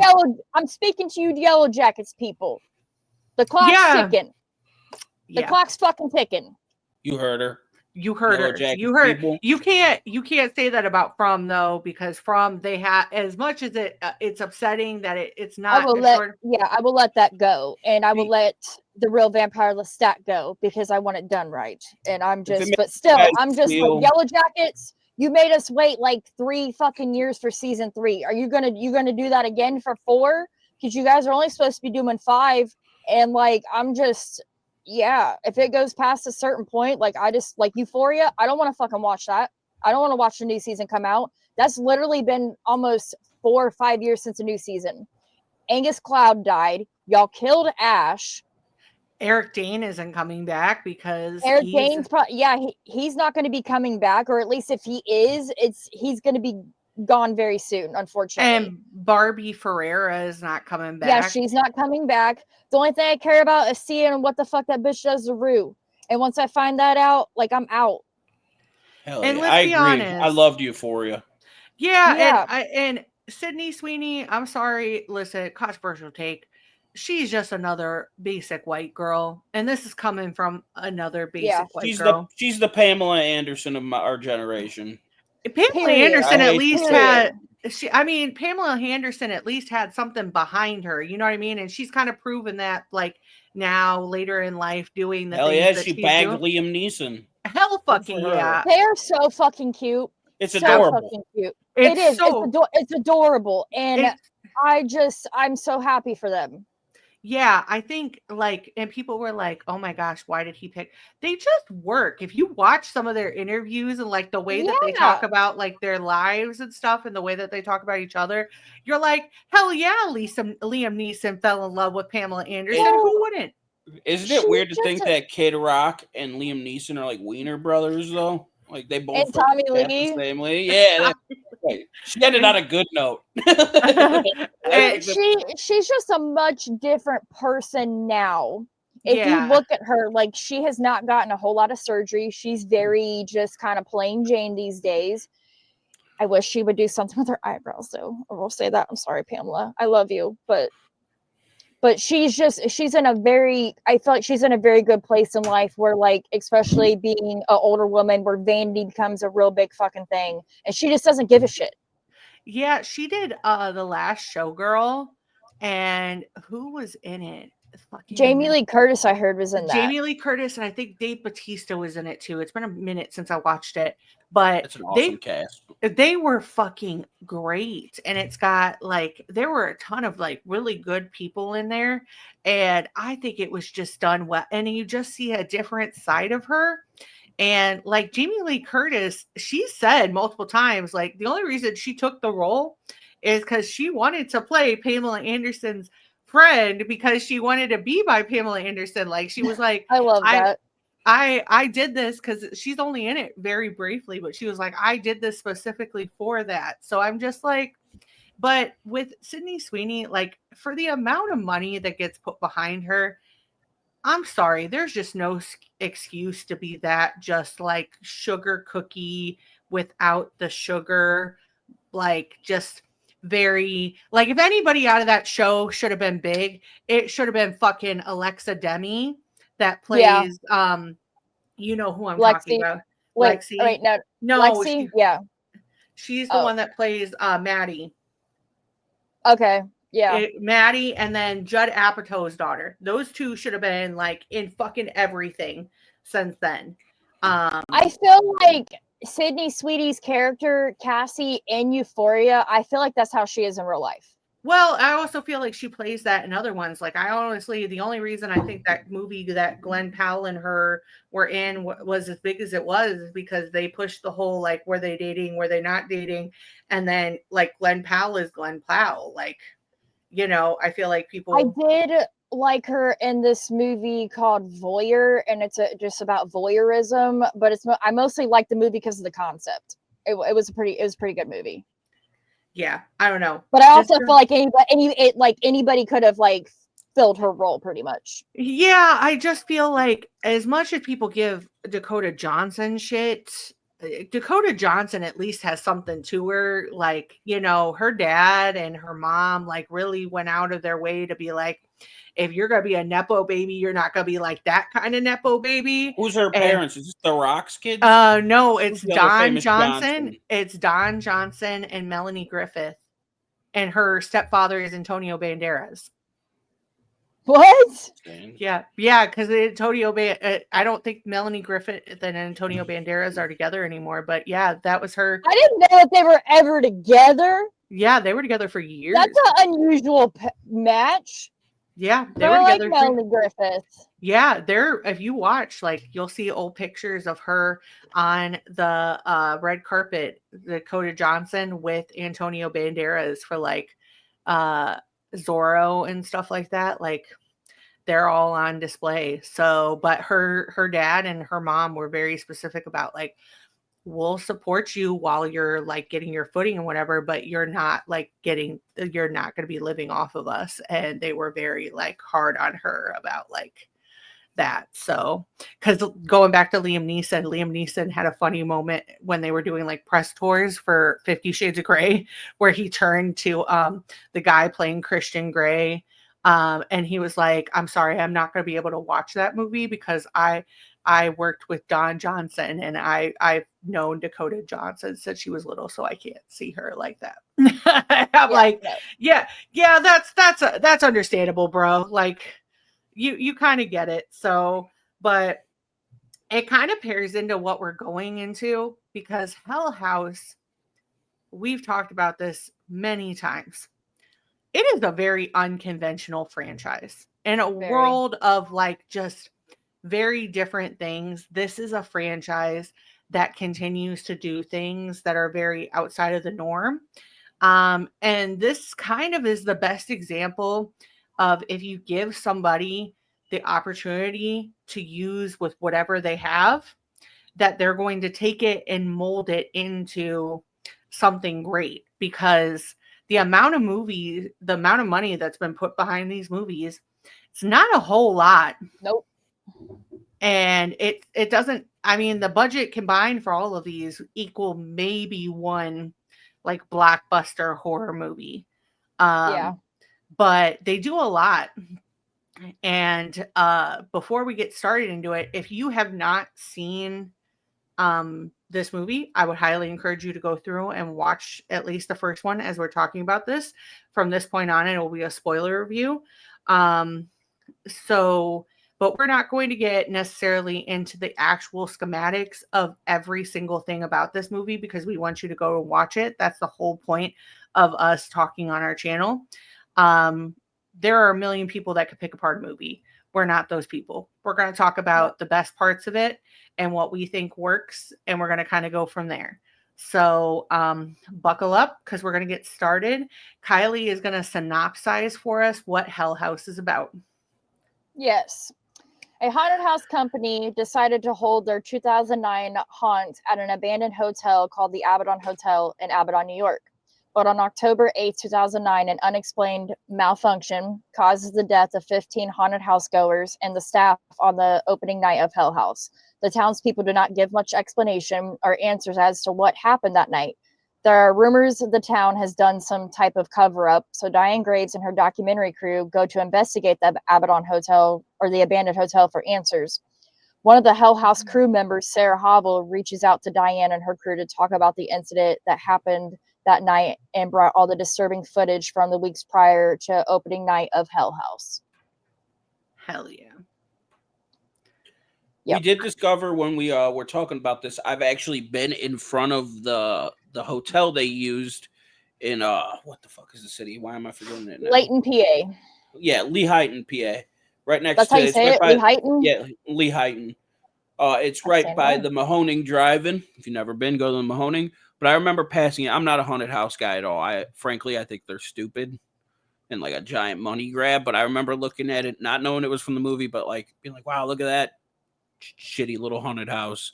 I'm speaking to you, Yellow Jackets people. The clock's ticking. The clock's fucking ticking. You heard her. You heard her. You heard. People. You can't say that about From though, because From they have as much as it's upsetting that it's not. I will let that go, and I will let the Real Vampire Lestat go because I want it done right. And I'm just like Yellow Jackets. You made us wait like 3 fucking years for season 3. Are you gonna do that again for 4? Because you guys are only supposed to be doing 5, and like I'm just. Yeah, if it goes past a certain point, like I just like Euphoria, I don't want to fucking watch that. I don't want to watch the new season come out. That's literally been almost 4 or 5 years since a new season. Angus Cloud died. Y'all killed Ash. Eric Dane isn't coming back because Eric Dane's he's not going to be coming back, or at least if he is, he's going to be gone very soon, unfortunately. And Barbie Ferreira is not coming back. Yeah, she's not coming back. The only thing I care about is seeing what the fuck that bitch does to Rue. And once I find that out, like I'm out. Hell and yeah, I agree. Honest. I loved Euphoria. Yeah. And Sydney Sweeney, I'm sorry, listen, controversial take. She's just another basic white girl, and this is coming from another basic white girl. She's the Pamela Anderson of our generation. Pamela Anderson at least had Pamela Anderson at least had something behind her, you know what I mean? And she's kind of proven that like now later in life doing the things that she bagged Liam Neeson. Hell fucking yeah. They are so fucking cute. It's adorable. Fucking cute. It's adorable. And I'm so happy for them. Yeah, I think and people were like, oh my gosh, why did he pick? They just work. If you watch some of their interviews and like the way that they talk about like their lives and stuff and the way that they talk about each other, you're like, hell yeah, Liam Neeson fell in love with Pamela Anderson. Who wouldn't? Isn't it weird to think that Kid Rock and Liam Neeson are like Wiener brothers though? Like they both and Tommy Lee. The same way. Yeah. She ended on a good note. She's just a much different person now. If you look at her, like she has not gotten a whole lot of surgery. She's very just kind of plain Jane these days. I wish she would do something with her eyebrows though. I will say that. I'm sorry, Pamela. I love you, but she's in a very, I feel like she's in a very good place in life where like, especially being an older woman where vanity becomes a real big fucking thing. And she just doesn't give a shit. Yeah, she did The Last Showgirl, and who was in it? Jamie Lee Curtis, I heard, was in that. Jamie Lee Curtis, and I think Dave Bautista was in it too. It's been a minute since I watched it, but That's an awesome cast. they were fucking great. And it's got like, there were a ton of like really good people in there, and I think it was just done well. And you just see a different side of her. And like Jamie Lee Curtis, she said multiple times, like the only reason she took the role is because she wanted to play Pamela Anderson's friend, because she wanted to be by Pamela Anderson. Like she was like, I love that. I did this because she's only in it very briefly, but she was like, I did this specifically for that. So I'm just like, but with Sydney Sweeney, like for the amount of money that gets put behind her, I'm sorry, there's just no excuse to be that just like sugar cookie without the sugar, like just very, like if anybody out of that show should have been big, it should have been fucking Alexa Demi that plays you know who I'm talking about. Lexi. Wait, no, Lexi, she's the one that plays Maddie. Okay. Yeah. Maddie, and then Judd Apatow's daughter. Those two should have been like in fucking everything since then. I feel like Sydney Sweeney's character, Cassie, in Euphoria, I feel like that's how she is in real life. Well, I also feel like she plays that in other ones. Like I honestly, the only reason I think that movie that Glenn Powell and her were in was as big as it was is because they pushed the whole like, were they dating, were they not dating? And then like Glenn Powell is Glenn Powell. Like, you know, I feel like people. I did like her in this movie called Voyeur, and it's just about voyeurism. But I mostly like the movie because of the concept. It was a pretty good movie. Yeah, I don't know, but I also feel like anybody could have like filled her role pretty much. Yeah, I just feel like as much as people give Dakota Johnson shit, Dakota Johnson at least has something to her. Like, you know, her dad and her mom like really went out of their way to be like, if you're gonna be a Nepo baby, you're not gonna be like that kind of Nepo baby. Who's her parents? Is this The Rock's kids? No, it's Don Johnson. It's Don Johnson and Melanie Griffith. And her stepfather is Antonio Banderas. What? Yeah, because I don't think Melanie Griffith and Antonio Banderas are together anymore. But yeah, that was her. I didn't know that they were ever together. Yeah, they were together for years. That's an unusual match. Yeah, they were together. Like Melanie Griffith. Yeah, if you watch, like, you'll see old pictures of her on the red carpet, Dakota Johnson with Antonio Banderas for like Zorro and stuff like that. Like, they're all on display. So, but her dad and her mom were very specific about like, we'll support you while you're like getting your footing and whatever, but you're not going to be living off of us. And they were very like hard on her about like that. So, because going back to Liam Neeson had a funny moment when they were doing like press tours for 50 Shades of Grey, where he turned to the guy playing Christian Grey. And he was like, I'm sorry, I'm not going to be able to watch that movie because I worked with Don Johnson and I've known Dakota Johnson since she was little, so I can't see her like that. That's understandable, bro. Like you kind of get it. So, but it kind of pairs into what we're going into because Hell House, we've talked about this many times. It is a very unconventional franchise in a world of like just very different things. This is a franchise that continues to do things that are very outside of the norm. And this kind of is the best example of if you give somebody the opportunity to use with whatever they have, that they're going to take it and mold it into something great, because the amount of money that's been put behind these movies, it's not a whole lot. Nope. And it doesn't, I mean, the budget combined for all of these equal maybe one like blockbuster horror movie. But they do a lot. And before we get started into it, if you have not seen this movie, I would highly encourage you to go through and watch at least the first one as we're talking about this. From this point on, it will be a spoiler review. But we're not going to get necessarily into the actual schematics of every single thing about this movie because we want you to go and watch it. That's the whole point of us talking on our channel. There are a million people that could pick apart a movie. We're not those people. We're going to talk about the best parts of it and what we think works, and we're going to kind of go from there. So buckle up because we're going to get started. Kylie is going to synopsize for us what Hell House is about. Yes. A haunted house company decided to hold their 2009 haunt at an abandoned hotel called the Abaddon Hotel in Abaddon, New York. But on October 8, 2009, an unexplained malfunction causes the death of 15 haunted house goers and the staff on the opening night of Hell House. The townspeople do not give much explanation or answers as to what happened that night. There are rumors the town has done some type of cover-up, so Diane Graves and her documentary crew go to investigate the Abaddon Hotel or the abandoned hotel for answers. One of the Hell House crew members, Sarah Hovel, reaches out to Diane and her crew to talk about the incident that happened that night and brought all the disturbing footage from the weeks prior to opening night of Hell House. Hell yeah. Yep. We did discover when we were talking about this, I've actually been in front of the hotel they used in what the fuck is the city? Why am I forgetting it now? Layton, PA. Yeah, Lehighton, PA. Right next That's to how you say it, Lehighton? Yeah, Lehighton. It's right by the Mahoning Drive-In. If you've never been, go to the Mahoning. But I remember passing it. I'm not a haunted house guy at all. I think they're stupid and like a giant money grab. But I remember looking at it, not knowing it was from the movie, but like being like, wow, look at that shitty little haunted house.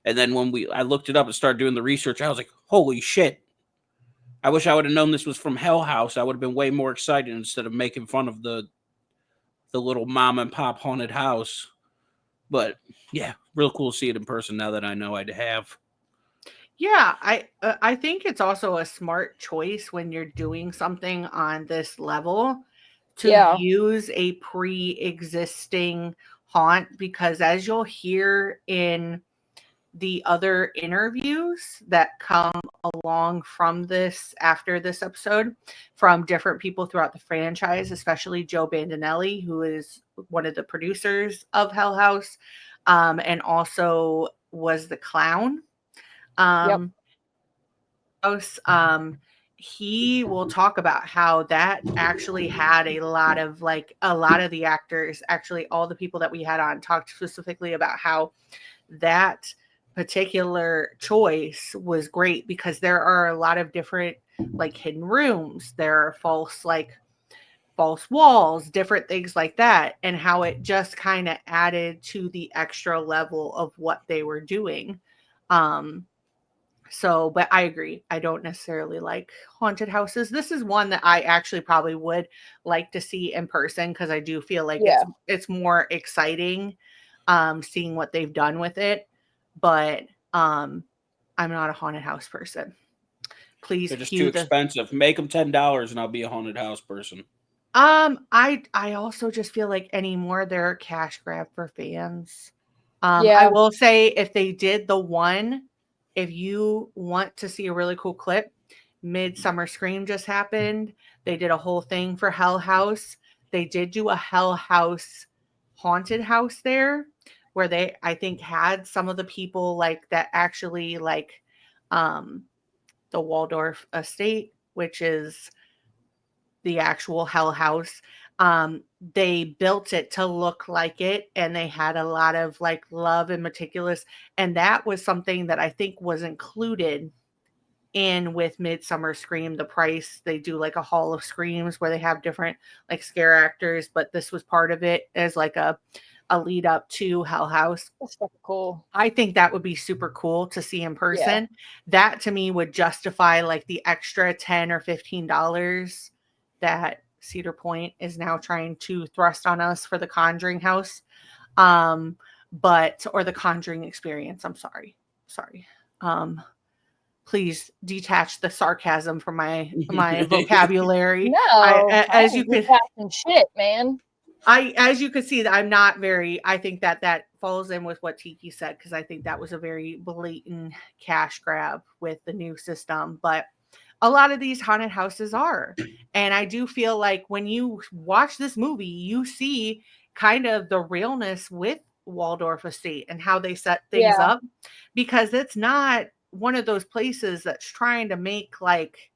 And then when I looked it up and started doing the research, I was like, holy shit. I wish I would have known this was from Hell House. I would have been way more excited instead of making fun of the little mom and pop haunted house. But yeah, real cool to see it in person now that I know I'd have. Yeah, I think it's also a smart choice when you're doing something on this level to use a pre-existing haunt, because as you'll hear in the other interviews that come along from this after this episode from different people throughout the franchise, especially Joe Bandinelli, who is one of the producers of Hell House, and also was the clown. He will talk about how that actually had a lot of the actors, actually all the people that we had on, talked specifically about how that particular choice was great because there are a lot of different like hidden rooms, there are false walls, different things like that, and how it just kind of added to the extra level of what they were doing. But I agree. I don't necessarily like haunted houses. This is one that I actually probably would like to see in person because I do feel like it's more exciting seeing what they've done with it. But I'm not a haunted house person. Please, they're just too expensive. Make them $10 and I'll be a haunted house person. I also just feel like anymore they're a cash grab for fans. I will say if they did the one, if you want to see a really cool clip, Midsummer Scream just happened. They did a whole thing for Hell House. They did do a Hell House haunted house there where they, I think, had some of the people like that actually like the Waldorf estate, which is the actual Hell House. They built it to look like it, and they had a lot of like love and meticulous, and that was something that I think was included in with Midsummer Scream, the price. They do like a Hall of Screams where they have different like scare actors, but this was part of it as like a lead up to Hell House. That's fucking cool. I think that would be super cool to see in person. That to me would justify like the extra $10 or $15 that Cedar Point is now trying to thrust on us for the Conjuring house. Or the Conjuring experience. I'm sorry. Please detach the sarcasm from my vocabulary. No, as you can shit, man. as you can see, I'm not very, I think that falls in with what Tiki said, because I think that was a very blatant cash grab with the new system. But a lot of these haunted houses are. And I do feel like when you watch this movie, you see kind of the realness with Waldorf Estate and how they set things up, because it's not one of those places that's trying to make like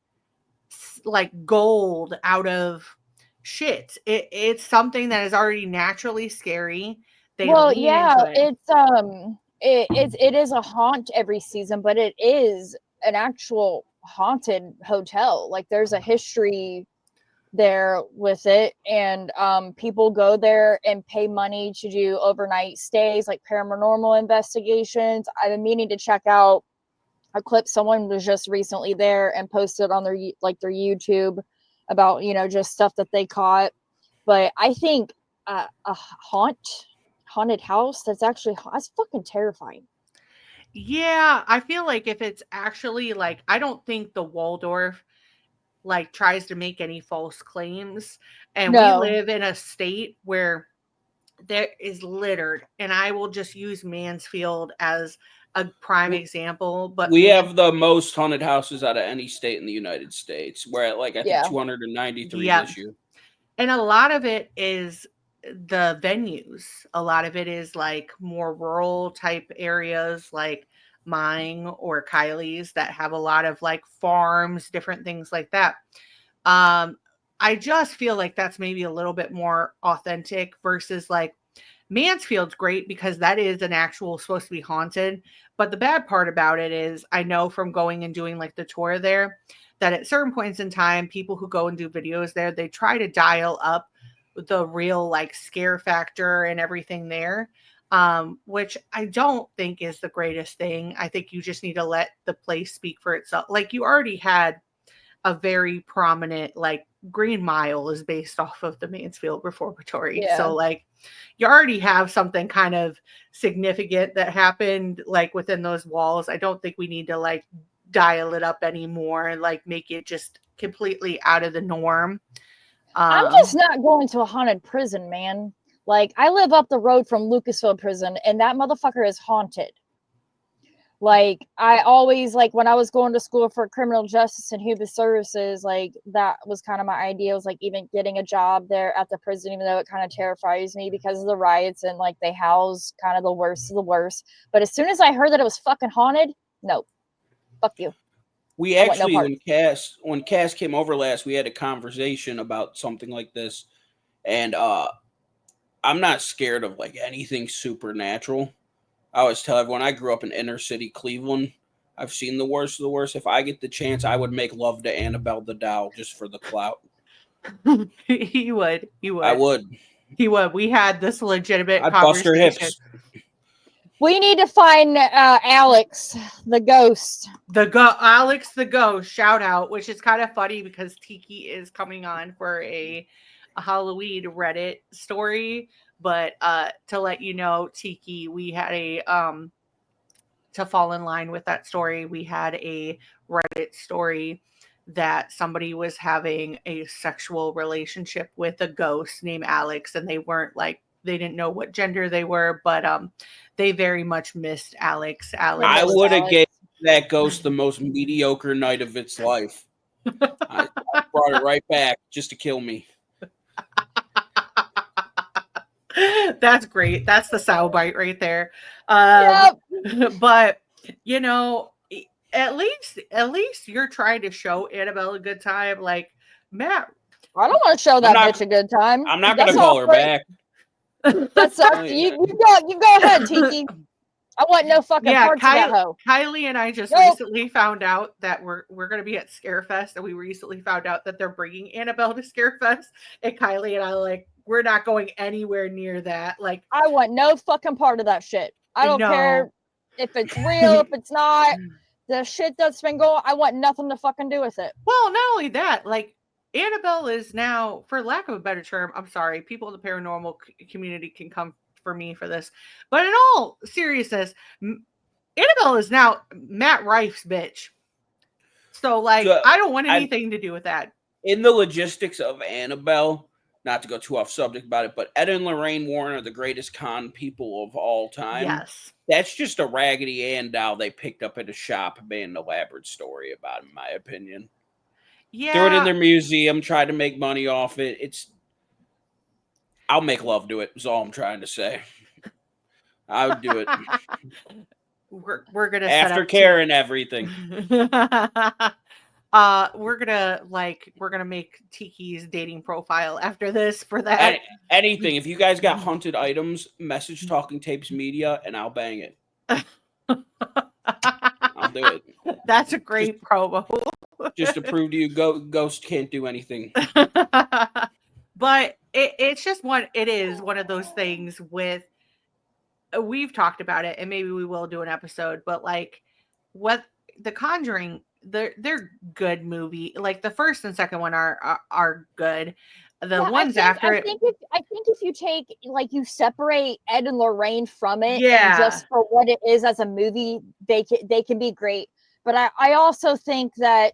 gold out of shit. It's something that is already naturally scary. They it is a haunt every season, but it is an actual haunted hotel. Like there's a history there with it, and people go there and pay money to do overnight stays, like paranormal investigations. I've been meaning to check out a clip. Someone was just recently there and posted on their YouTube about, just stuff that they caught. But I think a haunted house that's fucking terrifying. Yeah, I feel like if it's actually I don't think the Waldorf tries to make any false claims, and we live in a state where there is littered, and I will just use Mansfield as a prime example. But we have the most haunted houses out of any state in the United States. We're at I think 293 this year. And a lot of it is the venues. A lot of it is more rural type areas like mine or Kylie's that have a lot of farms, different things like that. I just feel like that's maybe a little bit more authentic versus Mansfield's great because that is an actual supposed to be haunted. But the bad part about it is I know from going and doing the tour there that at certain points in time, people who go and do videos there, they try to dial up the real scare factor and everything there, which I don't think is the greatest thing. I think you just need to let the place speak for itself. You already had a very prominent, Green Mile is based off of the Mansfield Reformatory. Yeah. So you already have something kind of significant that happened within those walls. I don't think we need to dial it up anymore and make it just completely out of the norm. I'm just not going to a haunted prison, man. I live up the road from Lucasville Prison, and that motherfucker is haunted. I always, when I was going to school for criminal justice and human services, that was kind of my idea, was even getting a job there at the prison, even though it kind of terrifies me because of the riots and they house kind of the worst of the worst. But as soon as I heard that it was fucking haunted, no, fuck you. We actually, when Cass came over last, we had a conversation about something like this, and I'm not scared of anything supernatural. I always tell everyone I grew up in inner city Cleveland. I've seen the worst of the worst. If I get the chance, I would make love to Annabelle the doll just for the clout. He would. I would. He would. We had this legitimate I'd conversation. Bust her hips. We need to find Alex, the ghost. Alex the ghost, shout out, which is kind of funny because Tiki is coming on for a Halloween Reddit story. But to let you know, Tiki, we had to fall in line with that story, we had a Reddit story that somebody was having a sexual relationship with a ghost named Alex, and they weren't they didn't know what gender they were, but they very much missed Alex. I would have gave that ghost the most mediocre night of its life. I brought it right back just to kill me. That's great. That's the soundbite right there. Yep. But at least you're trying to show Annabelle a good time. Matt, I don't want to show that bitch a good time. I'm not gonna call her back. That's you go ahead, Tiki. I want no fucking parts of that hoe. Kylie and I just recently found out that we're going to be at Scarefest, and we recently found out that they're bringing Annabelle to Scarefest, and Kylie and I we're not going anywhere near that. I want no fucking part of that shit. I don't care if it's real, if it's not. The shit that's been going, I want nothing to fucking do with it. Well, not only that, Annabelle is now, for lack of a better term, I'm sorry, people in the paranormal community can come for me for this, but in all seriousness, Annabelle is now Matt Rife's bitch. So I don't want anything to do with that. In the logistics of Annabelle, not to go too off subject about it, but Ed and Lorraine Warren are the greatest con people of all time. Yes. That's just a Raggedy Ann doll they picked up at a shop and made an elaborate story about, in my opinion. Yeah. Threw it in their museum, tried to make money off it. I'll make love to it, is all I'm trying to say. I would do it. We're gonna aftercare and everything. We're gonna make Tiki's dating profile after this for that. Anything. If you guys got haunted items, message Talking Tapes Media and I'll bang it. I'll do it. That's a great promo. Just to prove to you Ghost can't do anything. But it's just it is one of those things with, we've talked about it and maybe we will do an episode, but like what The Conjuring, they're good movie. Like the first and second one are good. The ones after it, I think if you take, like, you separate Ed and Lorraine from it, yeah, and just for what it is as a movie, they can be great. But I also think that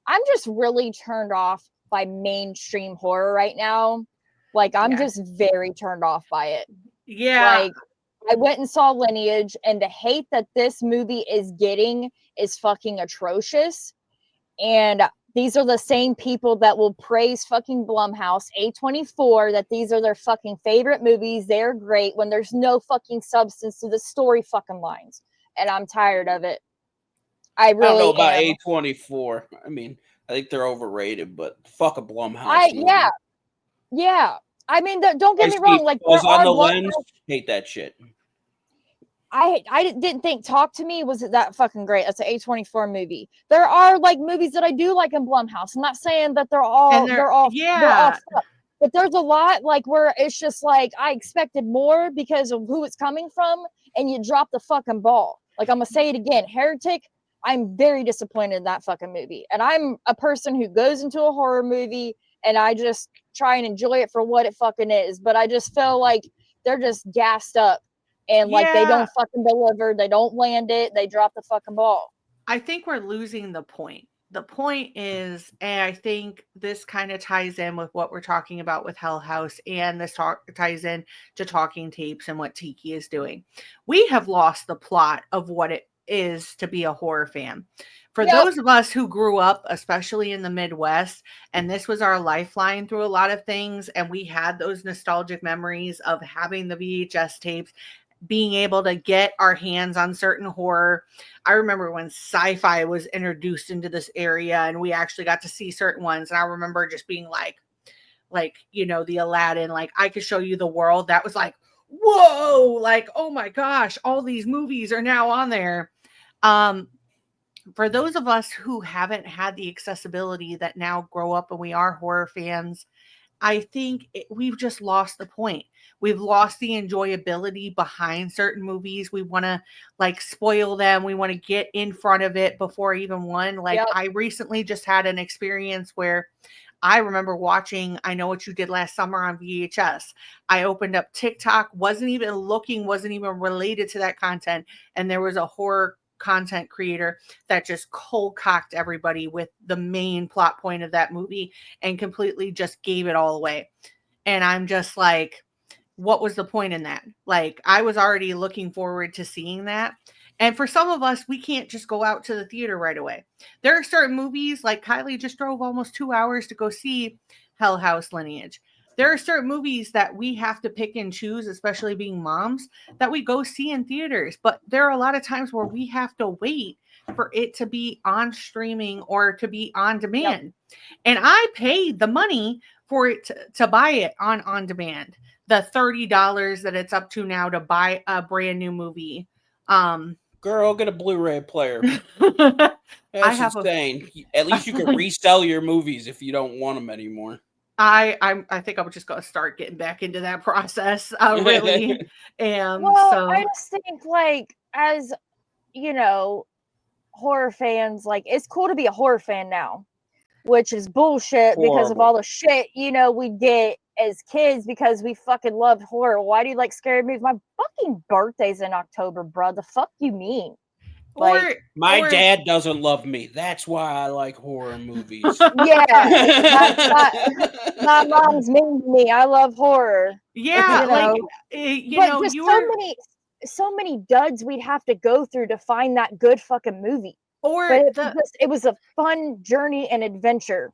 I'm just really turned off by mainstream horror right now. Like, I'm just very turned off by it. Yeah. Like, I went and saw Lineage, and the hate that this movie is getting is fucking atrocious. And these are the same people that will praise fucking Blumhouse, A24, that these are their fucking favorite movies. They're great when there's no fucking substance to the story fucking lines. And I'm tired of it. I really don't know about am. A24. I mean, I think they're overrated, but fuck a Blumhouse movie. Yeah. I mean, don't get me wrong. Like, was on the lens. Hate that shit. I didn't think Talk to Me was that fucking great. That's an A24 movie. There are like movies that I do like in Blumhouse. I'm not saying that they're all stuff, but there's a lot like where it's just like I expected more because of who it's coming from, and you drop the fucking ball. Like, I'm gonna say it again, Heretic. I'm very disappointed in that fucking movie, and I'm a person who goes into a horror movie and I just try and enjoy it for what it fucking is. But I just feel like they're just gassed up. And like they don't fucking deliver, they don't land it, they drop the fucking ball. I think we're losing the point. The point is, and I think this kind of ties in with what we're talking about with Hell House, and this ties in to Talking Tapes and what Tiki is doing. We have lost the plot of what it is to be a horror fan. For those of us who grew up, especially in the Midwest, and this was our lifeline through a lot of things, and we had those nostalgic memories of having the VHS tapes, being able to get our hands on certain horror. I remember when sci-fi was introduced into this area and we actually got to see certain ones. And I remember just being like, you know, the Aladdin, like I could show you the world. That was like, whoa, like, oh my gosh, all these movies are now on there. For those of us who haven't had the accessibility that now grow up and we are horror fans, I think we've just lost the point. We've lost the enjoyability behind certain movies. We want to like spoil them. We want to get in front of it before even one. Like I recently just had an experience where I remember watching I Know What You Did Last Summer on VHS. I opened up TikTok, wasn't even related to that content. And there was a horror content creator that just cold cocked everybody with the main plot point of that movie and completely just gave it all away. And I'm just like, what was the point in that? Like, I was already looking forward to seeing that. And for some of us, we can't just go out to the theater right away. There are certain movies, like Kylie just drove almost 2 hours to go see Hell House Lineage. There are certain movies that we have to pick and choose, especially being moms, that we go see in theaters. But there are a lot of times where we have to wait for it to be on streaming or to be on demand. And I paid the money for it to buy it on demand. The $30 that it's up to now to buy a brand new movie. Girl, get a Blu-ray player. That's insane. At least you can resell your movies if you don't want them anymore. I think I'm just going to start getting back into that process. I really am. Well, so I just think, like, as, you know, horror fans, like, it's cool to be a horror fan now, which is bullshit because of all the shit, you know, we get as kids because we fucking loved horror. Why do you like scary movies? My fucking birthday's in October, bro. The fuck you mean? Like, My dad doesn't love me. That's why I like horror movies. yeah, my mom's mean to me. I love horror. Yeah, You like know, you but know, just you're so many duds we'd have to go through to find that good fucking movie. or But the it was a fun journey and adventure.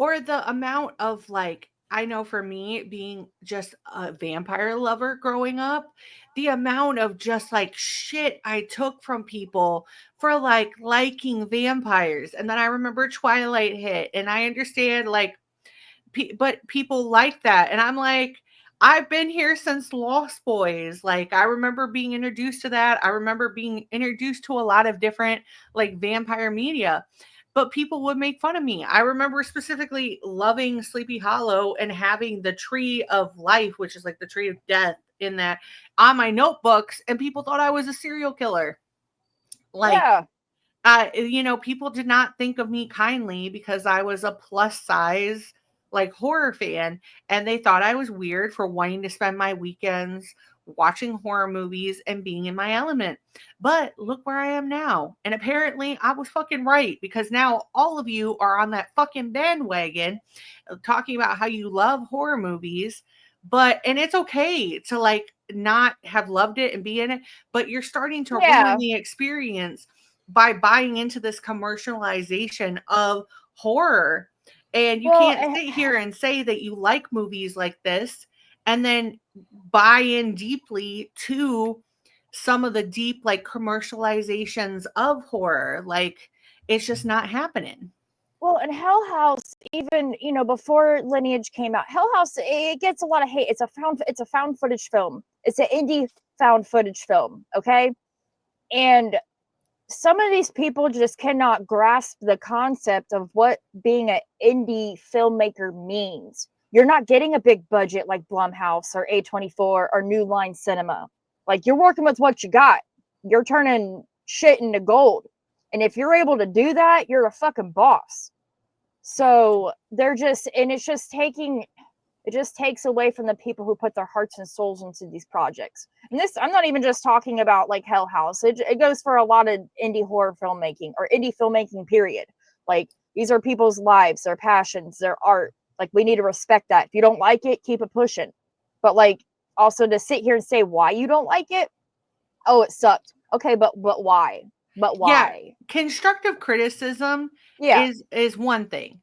or the amount of like, I know for me being just a vampire lover growing up, the amount of just like shit I took from people for like liking vampires. And then I remember Twilight hit, and I understand like, but people like that. And I'm like, I've been here since Lost Boys. Like, I remember being introduced to that. I remember being introduced to a lot of different like vampire media, but people would make fun of me. I remember specifically loving Sleepy Hollow and having the tree of life, which is like the tree of death, in that on my notebooks, and people thought I was a serial killer. Like, people did not think of me kindly because I was a plus size like horror fan, and they thought I was weird for wanting to spend my weekends watching horror movies and being in my element. But look where I am now. And apparently I was fucking right, because now all of you are on that fucking bandwagon talking about how you love horror movies. And it's okay to like not have loved it and be in it, but you're starting to ruin the experience by buying into this commercialization of horror. And you can't sit here and say that you like movies like this and then buy in deeply to some of the deep like commercializations of horror. Like, it's just not happening. Well, and Hell House, even before Lineage came out, Hell House, it gets a lot of hate. It's a found footage film. It's an indie found footage film, okay? And some of these people just cannot grasp the concept of what being an indie filmmaker means. You're not getting a big budget like Blumhouse or A24 or New Line Cinema. Like, you're working with what you got. You're turning shit into gold. And if you're able to do that, you're a fucking boss. So it just takes away from the people who put their hearts and souls into these projects. And this, I'm not even just talking about like Hell House. It goes for a lot of indie horror filmmaking or indie filmmaking, period. Like, these are people's lives, their passions, their art. Like, we need to respect that. If you don't like it, keep it pushing. But like, also to sit here and say why you don't like it. Oh, it sucked. Okay, but why? But why? Yeah, constructive criticism Yeah. is one thing.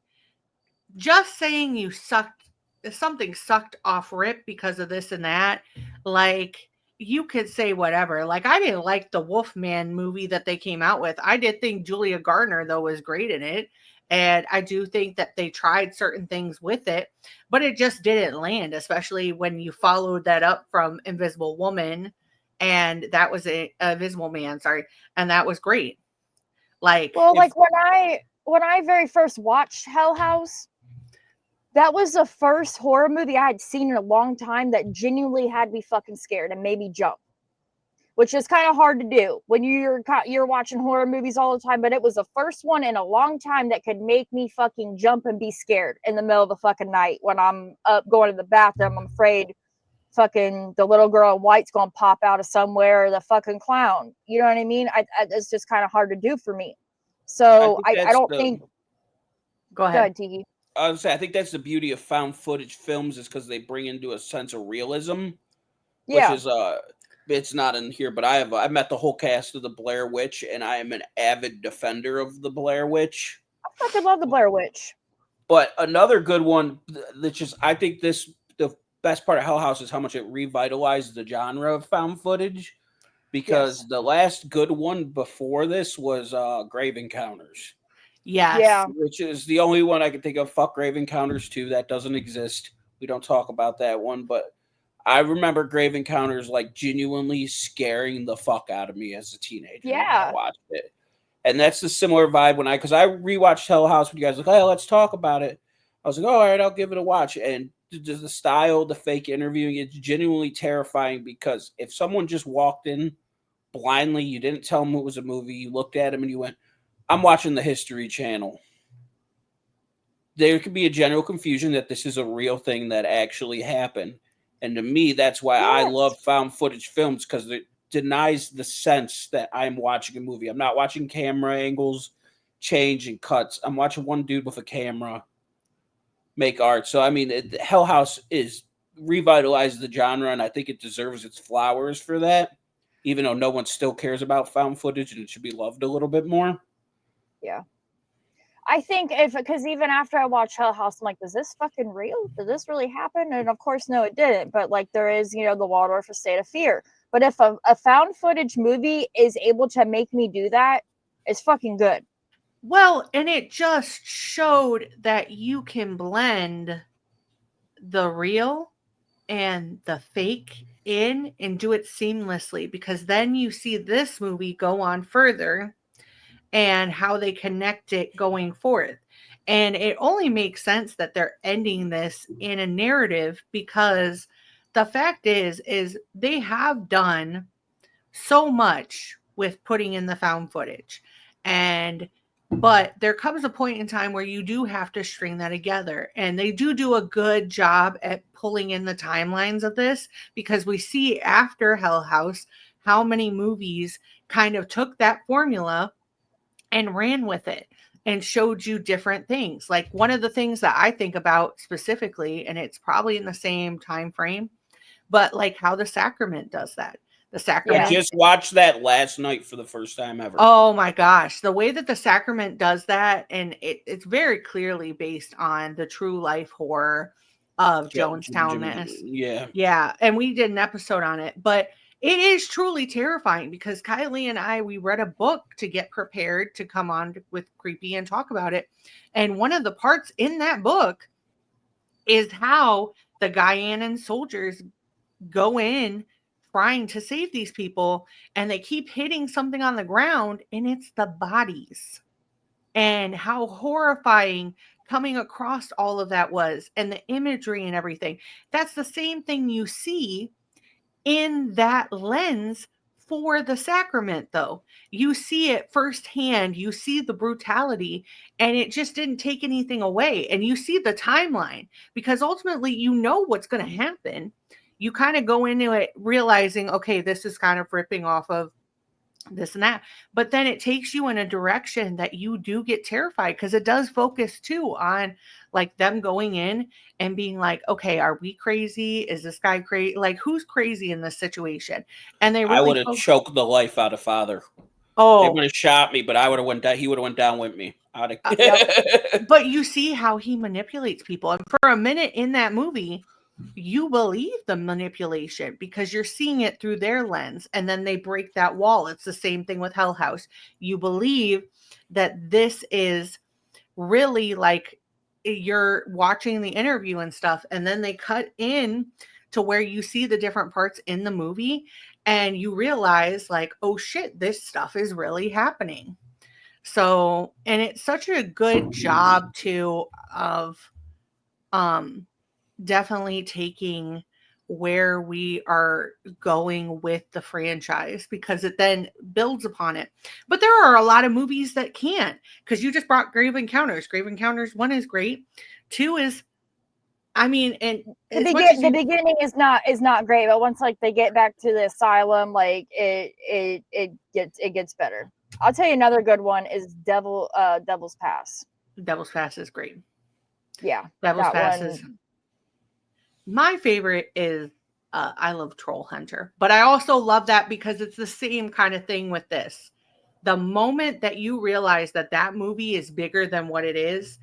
Just saying something sucked off rip because of this and that, like, you could say whatever. Like, I didn't like the Wolfman movie that they came out with. I did think Julia Garner, though, was great in it. And I do think that they tried certain things with it, but it just didn't land, especially when you followed that up from Invisible Woman. And that was a Invisible Man, sorry. And that was great. Like, well, like when I very first watched Hell House, that was the first horror movie I had seen in a long time that genuinely had me fucking scared and made me jump, which is kind of hard to do when you're watching horror movies all the time. But it was the first one in a long time that could make me fucking jump and be scared in the middle of the fucking night when I'm up going to the bathroom. I'm afraid fucking the little girl in white's gonna pop out of somewhere, or the fucking clown. You know what I mean? It's just kind of hard to do for me. So I don't think. Go ahead, Tiki. I would say I think that's the beauty of found footage films, is because they bring into a sense of realism, which is it's not in here, but I met the whole cast of the Blair Witch, and I am an avid defender of the Blair Witch. I fucking love the Blair Witch. But another good one, I think the best part of Hell House is how much it revitalized the genre of found footage, because the last good one before this was Grave Encounters. Yes. Yeah. Which is the only one I can think of. Fuck Grave Encounters 2. That doesn't exist. We don't talk about that one. But I remember Grave Encounters like genuinely scaring the fuck out of me as a teenager. Yeah. When I watched it. And that's the similar vibe because I rewatched Hell House when you guys were like, hey, let's talk about it. I was like, all right, I'll give it a watch. And just the style, the fake interviewing, it's genuinely terrifying, because if someone just walked in blindly, you didn't tell them it was a movie, you looked at them and you went, I'm watching the History Channel, there could be a general confusion that this is a real thing that actually happened. And to me, that's why I love found footage films, because denies the sense that I'm watching a movie. I'm not watching camera angles change and cuts. I'm watching one dude with a camera make art. So I mean, Hell House is revitalized the genre, and I think it deserves its flowers for that. Even though no one still cares about found footage, and it should be loved a little bit more. Yeah. I think because even after I watched Hell House, I'm like, is this fucking real? Did this really happen? And of course, no, it didn't. But like, there is, the Waldorf Estate of Fear. But if a found footage movie is able to make me do that, it's fucking good. Well, and it just showed that you can blend the real and the fake in and do it seamlessly, because then you see this movie go on further and how they connect it going forth. And it only makes sense that they're ending this in a narrative, because the fact is they have done so much with putting in the found footage. But there comes a point in time where you do have to string that together. And they do a good job at pulling in the timelines of this, because we see after Hell House how many movies kind of took that formula and ran with it and showed you different things. Like, one of the things that I think about specifically, and it's probably in the same time frame, but like how The Sacrament does that. The Sacrament. I just watched that last night for the first time ever. Oh my gosh. The way that The Sacrament does that, and it's very clearly based on the true life horror of Jonestown Mass. Yeah. Yeah. And we did an episode on it, but it is truly terrifying, because Kylee and we read a book to get prepared to come on with Creepy and talk about it. And one of the parts in that book is how the Guyanan soldiers go in trying to save these people, and they keep hitting something on the ground, and it's the bodies, and how horrifying coming across all of that was, and the imagery and everything. That's the same thing you see in that lens for The Sacrament, though. You see it firsthand. You see the brutality, and it just didn't take anything away. And you see the timeline, because ultimately you know what's going to happen. You kind of go into it realizing, okay, this is kind of ripping off of this and that. But then it takes you in a direction that you do get terrified, because it does focus too on like them going in and being like, okay, are we crazy? Is this guy crazy? Like, who's crazy in this situation? And they really I would have choked the life out of Father. Oh, they would have shot me, but I would have went down. He would have went down with me. But you see how he manipulates people. And for a minute in that movie, you believe the manipulation, because you're seeing it through their lens, and then they break that wall. It's the same thing with Hell House. You believe that this is really like you're watching the interview and stuff, and then they cut in to where you see the different parts in the movie, and you realize like, oh shit, this stuff is really happening. So, and it's such a good job too of definitely taking where we are going with the franchise, because it then builds upon it. But there are a lot of movies that can't, because you just brought Grave Encounters. Grave Encounters 1 is great. 2 is, I mean, and the beginning is not great, but once like they get back to the asylum, like it gets better. I'll tell you another good one is Devil's Pass. Devil's Pass is great. Yeah, Devil's Pass is my favorite. Is I love Troll Hunter, but I also love that because it's the same kind of thing with this. The moment that you realize that that movie is bigger than what it is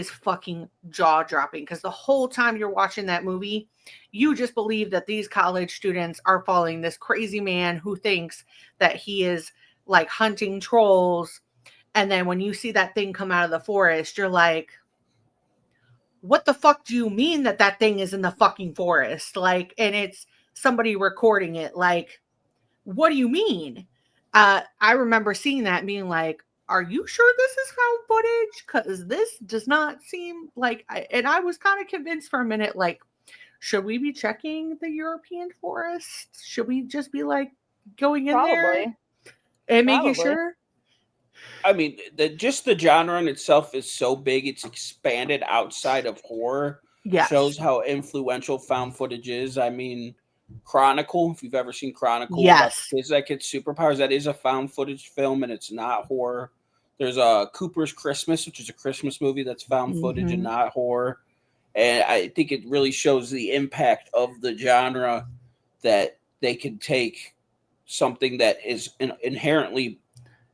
fucking jaw dropping, because the whole time you're watching that movie, you just believe that these college students are following this crazy man who thinks that he is like hunting trolls. And then when you see that thing come out of the forest, you're like, what the fuck do you mean that thing is in the fucking forest? Like, and it's somebody recording it. Like, what do you mean? I remember seeing that and being like, are you sure this is found footage? Because this does not seem like, and I was kind of convinced for a minute, like, should we be checking the European forest? Should we just be like going in there and making sure? I mean, just the genre in itself is so big; it's expanded outside of horror. Yes. Shows how influential found footage is. I mean, Chronicle. If you've ever seen Chronicle, about Yes. the kids that get superpowers, that is a found footage film, and it's not horror. There's a Cooper's Christmas, which is a Christmas movie that's found footage and not horror. And I think it really shows the impact of the genre, that they can take something that is inherently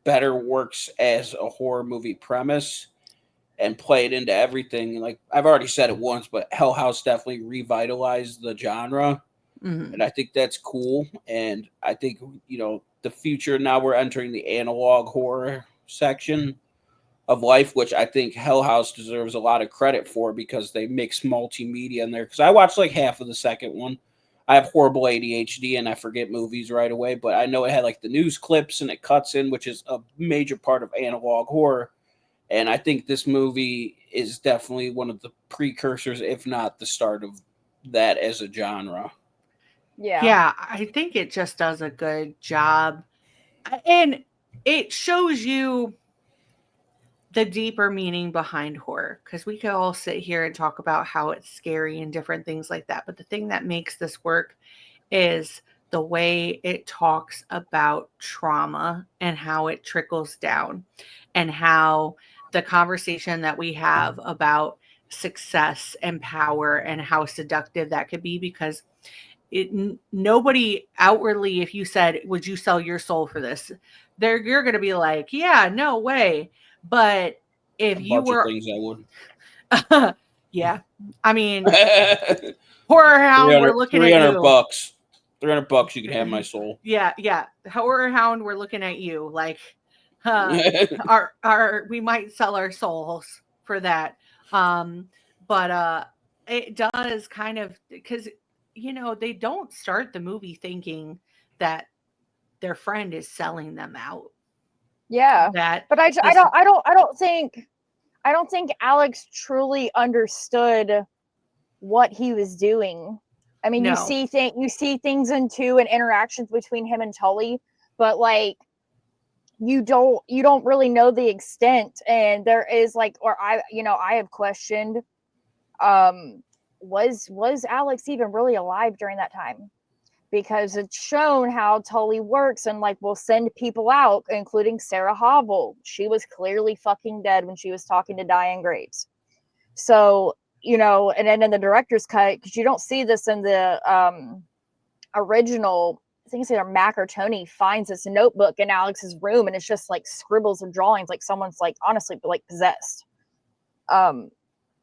better, works as a horror movie premise, and play it into everything. Like I've already said it once, but Hell House definitely revitalized the genre. And I think that's cool. And I think, the future, now we're entering the analog horror section of life, which I think Hell House deserves a lot of credit for, because they mix multimedia in there. Because I watched like half of the second one. I have horrible ADHD and I forget movies right away, but I know it had like the news clips and it cuts in, which is a major part of analog horror. And I think this movie is definitely one of the precursors, if not the start of that as a genre. Yeah, I think it just does a good job. And it shows you the deeper meaning behind horror, because we could all sit here and talk about how it's scary and different things like that. But the thing that makes this work is the way it talks about trauma and how it trickles down, and how the conversation that we have about success and power and how seductive that could be. Because nobody outwardly, if you said, would you sell your soul for this? You're going to be like, yeah, no way. But if you were, things I would. Yeah, I mean, Horror Hound, we're looking at you. $300. $300, you can have my soul. Yeah. Horror Hound, we're looking at you. Like, we might sell our souls for that. But it does kind of, because they don't start the movie thinking that their friend is selling them out. Yeah. But I don't think Alex truly understood what he was doing. I mean, you see things in two and interactions between him and Tully, but like you don't really know the extent. And there is like, or I have questioned, was Alex even really alive during that time? Because it's shown how Tully works and like will send people out, including Sarah Hovel. She was clearly fucking dead when she was talking to Diane Graves. So, and then in the director's cut, because you don't see this in the original, I think it's either Mac or Tony finds this notebook in Alex's room, and it's just like scribbles and drawings, like someone's like honestly like possessed.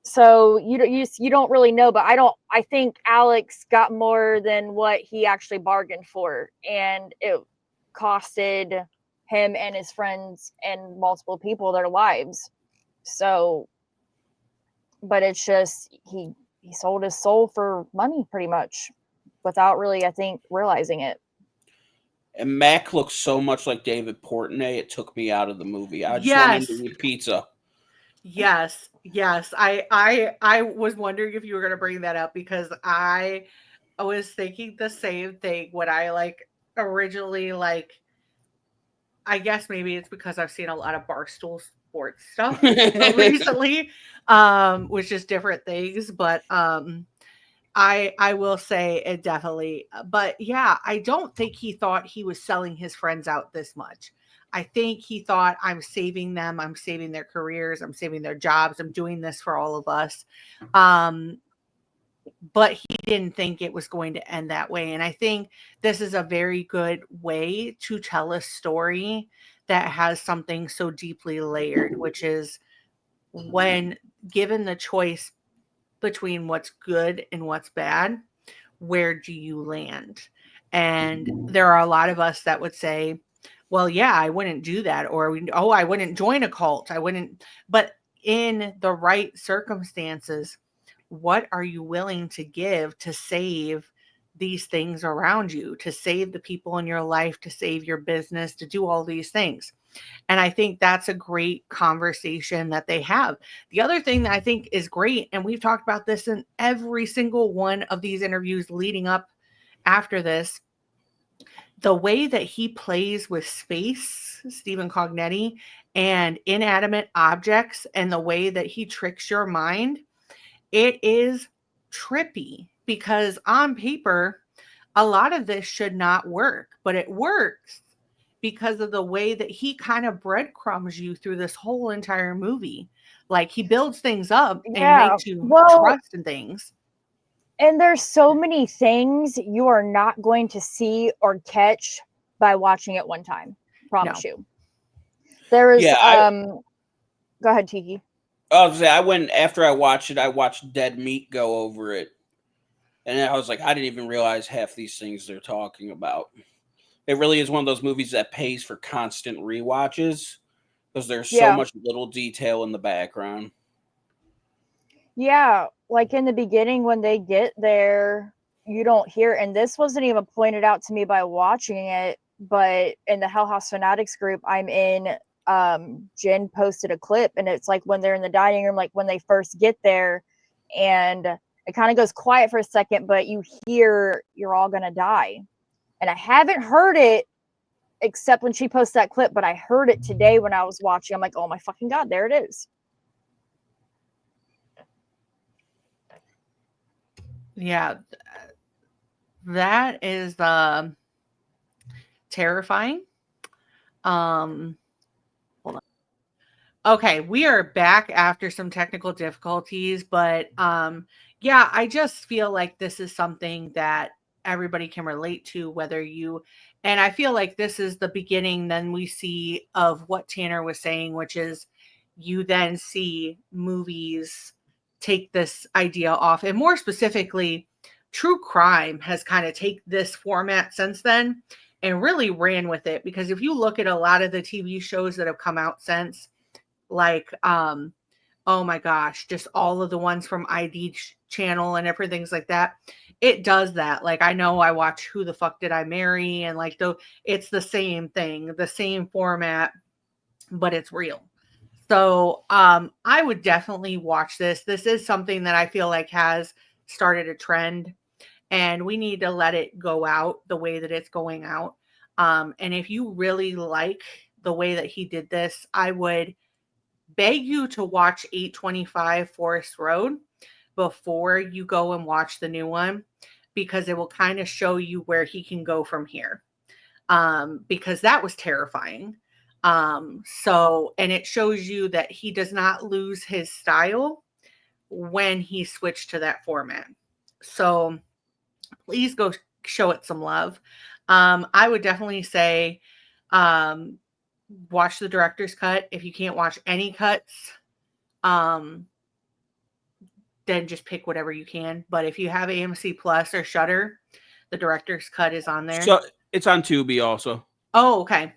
So you don't really know, but I think Alex got more than what he actually bargained for, and it costed him and his friends and multiple people their lives. So, but it's just he sold his soul for money pretty much without really, I think, realizing it. And Mac looks so much like David Portnoy, it took me out of the movie. I just wanted to eat pizza. Yes. I was wondering if you were going to bring that up, because I was thinking the same thing when I like originally, like, I guess maybe it's because I've seen a lot of Barstool sports stuff recently, which is different things, but I will say it definitely, but yeah, I don't think he thought he was selling his friends out this much. I think he thought, I'm saving them. I'm saving their careers. I'm saving their jobs. I'm doing this for all of us. But he didn't think it was going to end that way. And I think this is a very good way to tell a story that has something so deeply layered, which is when given the choice between what's good and what's bad, where do you land? And there are a lot of us that would say, well, yeah, I wouldn't do that. Or, I wouldn't join a cult. I wouldn't. But in the right circumstances, what are you willing to give to save these things around you, to save the people in your life, to save your business, to do all these things? And I think that's a great conversation that they have. The other thing that I think is great, and we've talked about this in every single one of these interviews leading up after this, the way that he plays with space, Stephen Cognetti, and inanimate objects, and the way that he tricks your mind, it is trippy, because on paper, a lot of this should not work, but it works because of the way that he kind of breadcrumbs you through this whole entire movie. Like he builds things up and Yeah. makes you Well, trust in things. and there's so many things you are not going to see or catch by watching it one time. Promise you. There is go ahead, Tiki. I was say I went after I watched it. I watched Dead Meat go over it, and I was like, I didn't even realize half these things they're talking about. It really is one of those movies that pays for constant rewatches because there's so much little detail in the background. Yeah, like in the beginning when they get there, you don't hear, and this wasn't even pointed out to me by watching it, but in the Hell House Fanatics group I'm in, Jen posted a clip, and it's like when they're in the dining room, like when they first get there, and it kind of goes quiet for a second, but you hear "You're all gonna die," and I haven't heard it except when she posted that clip, but I heard it today when I was watching. I'm like, oh my fucking god, there it is. Yeah, that is terrifying. Hold on. Okay, we are back after some technical difficulties, but yeah, I just feel like this is something that everybody can relate to, whether you, and I feel like this is the beginning then we see of what Tanner was saying, which is you then see movies take this idea off, and more specifically, true crime has kind of take this format since then and really ran with it, because if you look at a lot of the TV shows that have come out since, like oh my gosh, just all of the ones from ID channel and everything's like that, it does that. Like I know I watch Who the Fuck Did I Marry, and like it's the same thing, the same format, but it's real. So I would definitely watch this. This is something that I feel like has started a trend, and we need to let it go out the way that it's going out. And if you really like the way that he did this, I would beg you to watch 825 Forest Road before you go and watch the new one, because it will kind of show you where he can go from here. Because that was terrifying. So, and it shows you that he does not lose his style when he switched to that format. So please go show it some love. I would definitely say, watch the director's cut. If you can't watch any cuts, then just pick whatever you can. But if you have AMC Plus or Shudder, the director's cut is on there. So it's on Tubi also. Oh, okay.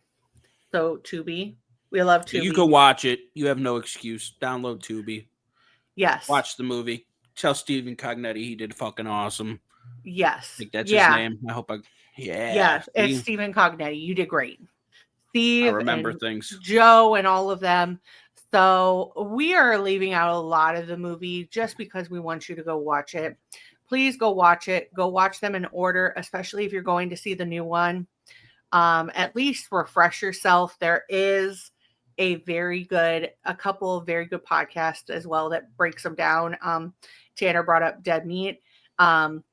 So Tubi, we love Tubi. You can watch it. You have no excuse. Download Tubi. Yes. Watch the movie. Tell Stephen Cognetti he did fucking awesome. Yes. I think that's his name. I hope Yes, it's Stephen Cognetti. You did great. Steve, I remember and things. Joe and all of them. So we are leaving out a lot of the movie just because we want you to go watch it. Please go watch it. Go watch them in order, especially if you're going to see the new one. At least refresh yourself. There is a couple of very good podcasts as well that breaks them down. Tanner brought up Dead Meat.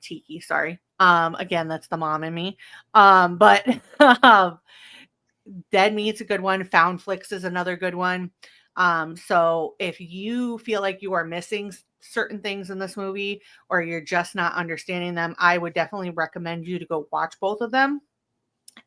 Tiki, sorry. Again, that's the mom in me. But Dead Meat's a good one. Found Flicks is another good one. So if you feel like you are missing certain things in this movie, or you're just not understanding them, I would definitely recommend you to go watch both of them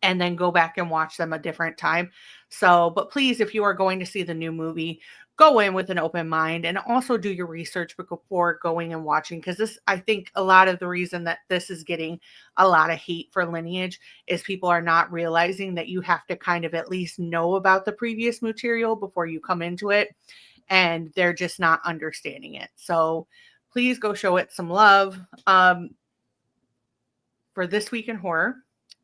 and then go back and watch them a different time. So, but please, if you are going to see the new movie, go in with an open mind and also do your research before going and watching. Because this, I think a lot of the reason that this is getting a lot of hate for Lineage is people are not realizing that you have to kind of at least know about the previous material before you come into it. And they're just not understanding it. So please go show it some love. For This Week in Horror,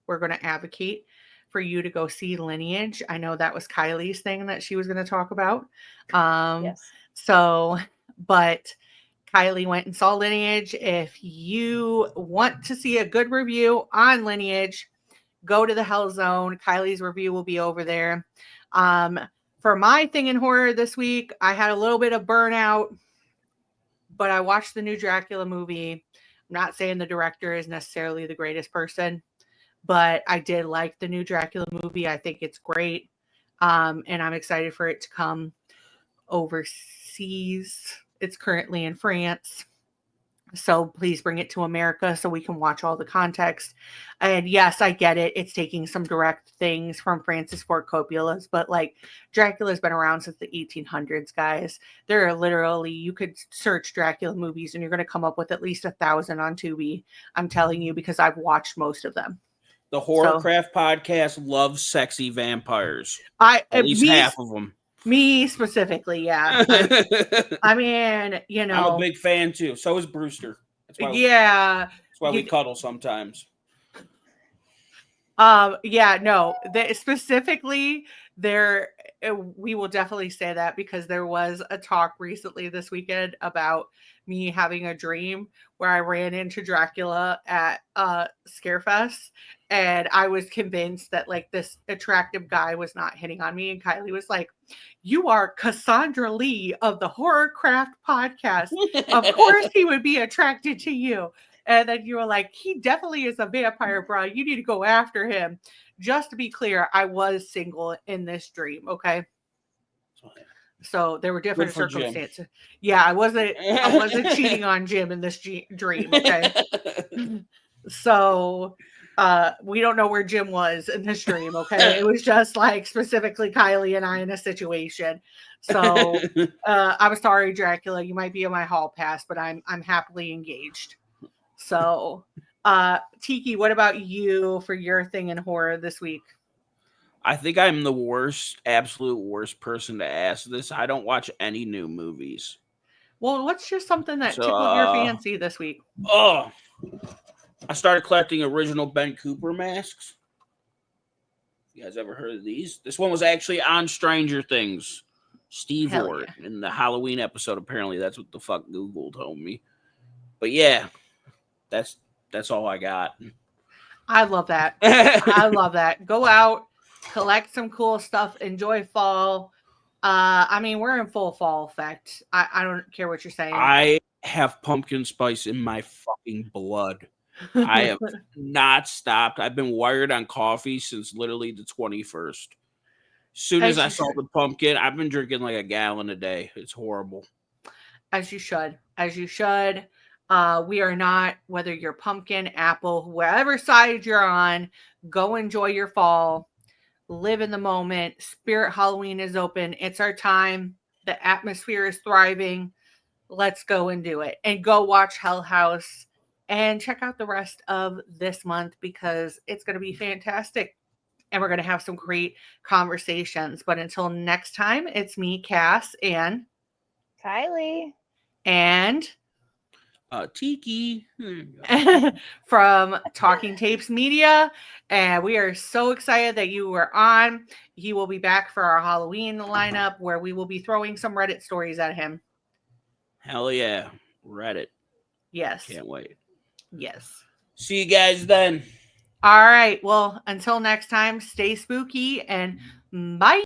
we're going to advocate for you to go see Lineage. I know that was Kylie's thing that she was going to talk about. Yes. So, but Kylie went and saw Lineage. If you want to see a good review on Lineage, go to the Hellzone. Kylie's review will be over there. For my thing in horror this week, I had a little bit of burnout, but I watched the new Dracula movie. not saying the director is necessarily the greatest person, but I did like the new Dracula movie. I think it's great. And I'm excited for it to come overseas. It's currently in France. So please bring it to America so we can watch all the context. And yes, I get it. It's taking some direct things from Francis Ford Coppola's, but like Dracula's been around since the 1800s, guys. There are literally, you could search Dracula movies and you're going to come up with at least 1,000 on Tubi. I'm telling you, because I've watched most of them. The Horrorcraft podcast loves sexy vampires. At least half of them. Me specifically, yeah. I mean, you know, I'm a big fan too. So is Brewster. That's why that's why we cuddle sometimes. Yeah, no. Specifically, we will definitely say that because there was a talk recently this weekend about me having a dream where I ran into Dracula at Scarefest, and I was convinced that like this attractive guy was not hitting on me, and Kylie was like, "You are Cassandra Lee of the Horrorcraft Podcast. Of course he would be attracted to you." And then you were like, "He definitely is a vampire, bro. You need to go after him." Just to be clear, I was single in this dream, okay? So there were different circumstances. Jim. Yeah, I wasn't cheating on Jim in this dream, okay? So we don't know where Jim was in this dream, okay? It was just like specifically Kylie and I in a situation. So I'm sorry, Dracula. You might be on my hall pass, but I'm happily engaged. So Tiki, what about you for your thing in horror this week? I think I'm the absolute worst person to ask this. I don't watch any new movies. Well, what's just something that tickled your fancy this week? Oh, I started collecting original Ben Cooper masks. You guys ever heard of these? This one was actually on Stranger Things. Steve Ward in the Halloween episode. Apparently, that's what the fuck Google told me. But yeah, that's all I got. I love that. I love that. Go out, collect some cool stuff, enjoy fall. I mean, we're in full fall effect. I don't care what you're saying. I have pumpkin spice in my fucking blood. I have not stopped. I've been wired on coffee since literally the 21st. As soon as I saw the pumpkin, I've been drinking like a gallon a day. It's horrible. As you should. As you should. We are not, whether you're pumpkin, apple, wherever side you're on, go enjoy your fall. Live in the moment. Spirit Halloween is open. It's our time. The atmosphere is thriving. Let's go and do it. And go watch Hell House and check out the rest of this month because it's going to be fantastic. And we're going to have some great conversations. But until next time, it's me, Cass, and Kylie. And Tiki from Talking Tapes Media, and we are so excited that you were on. He will be back for our Halloween lineup where we will be throwing some Reddit stories at him. Hell yeah, Reddit. Yes. Can't wait. Yes. See you guys then. All right. Well, until next time, stay spooky and bye.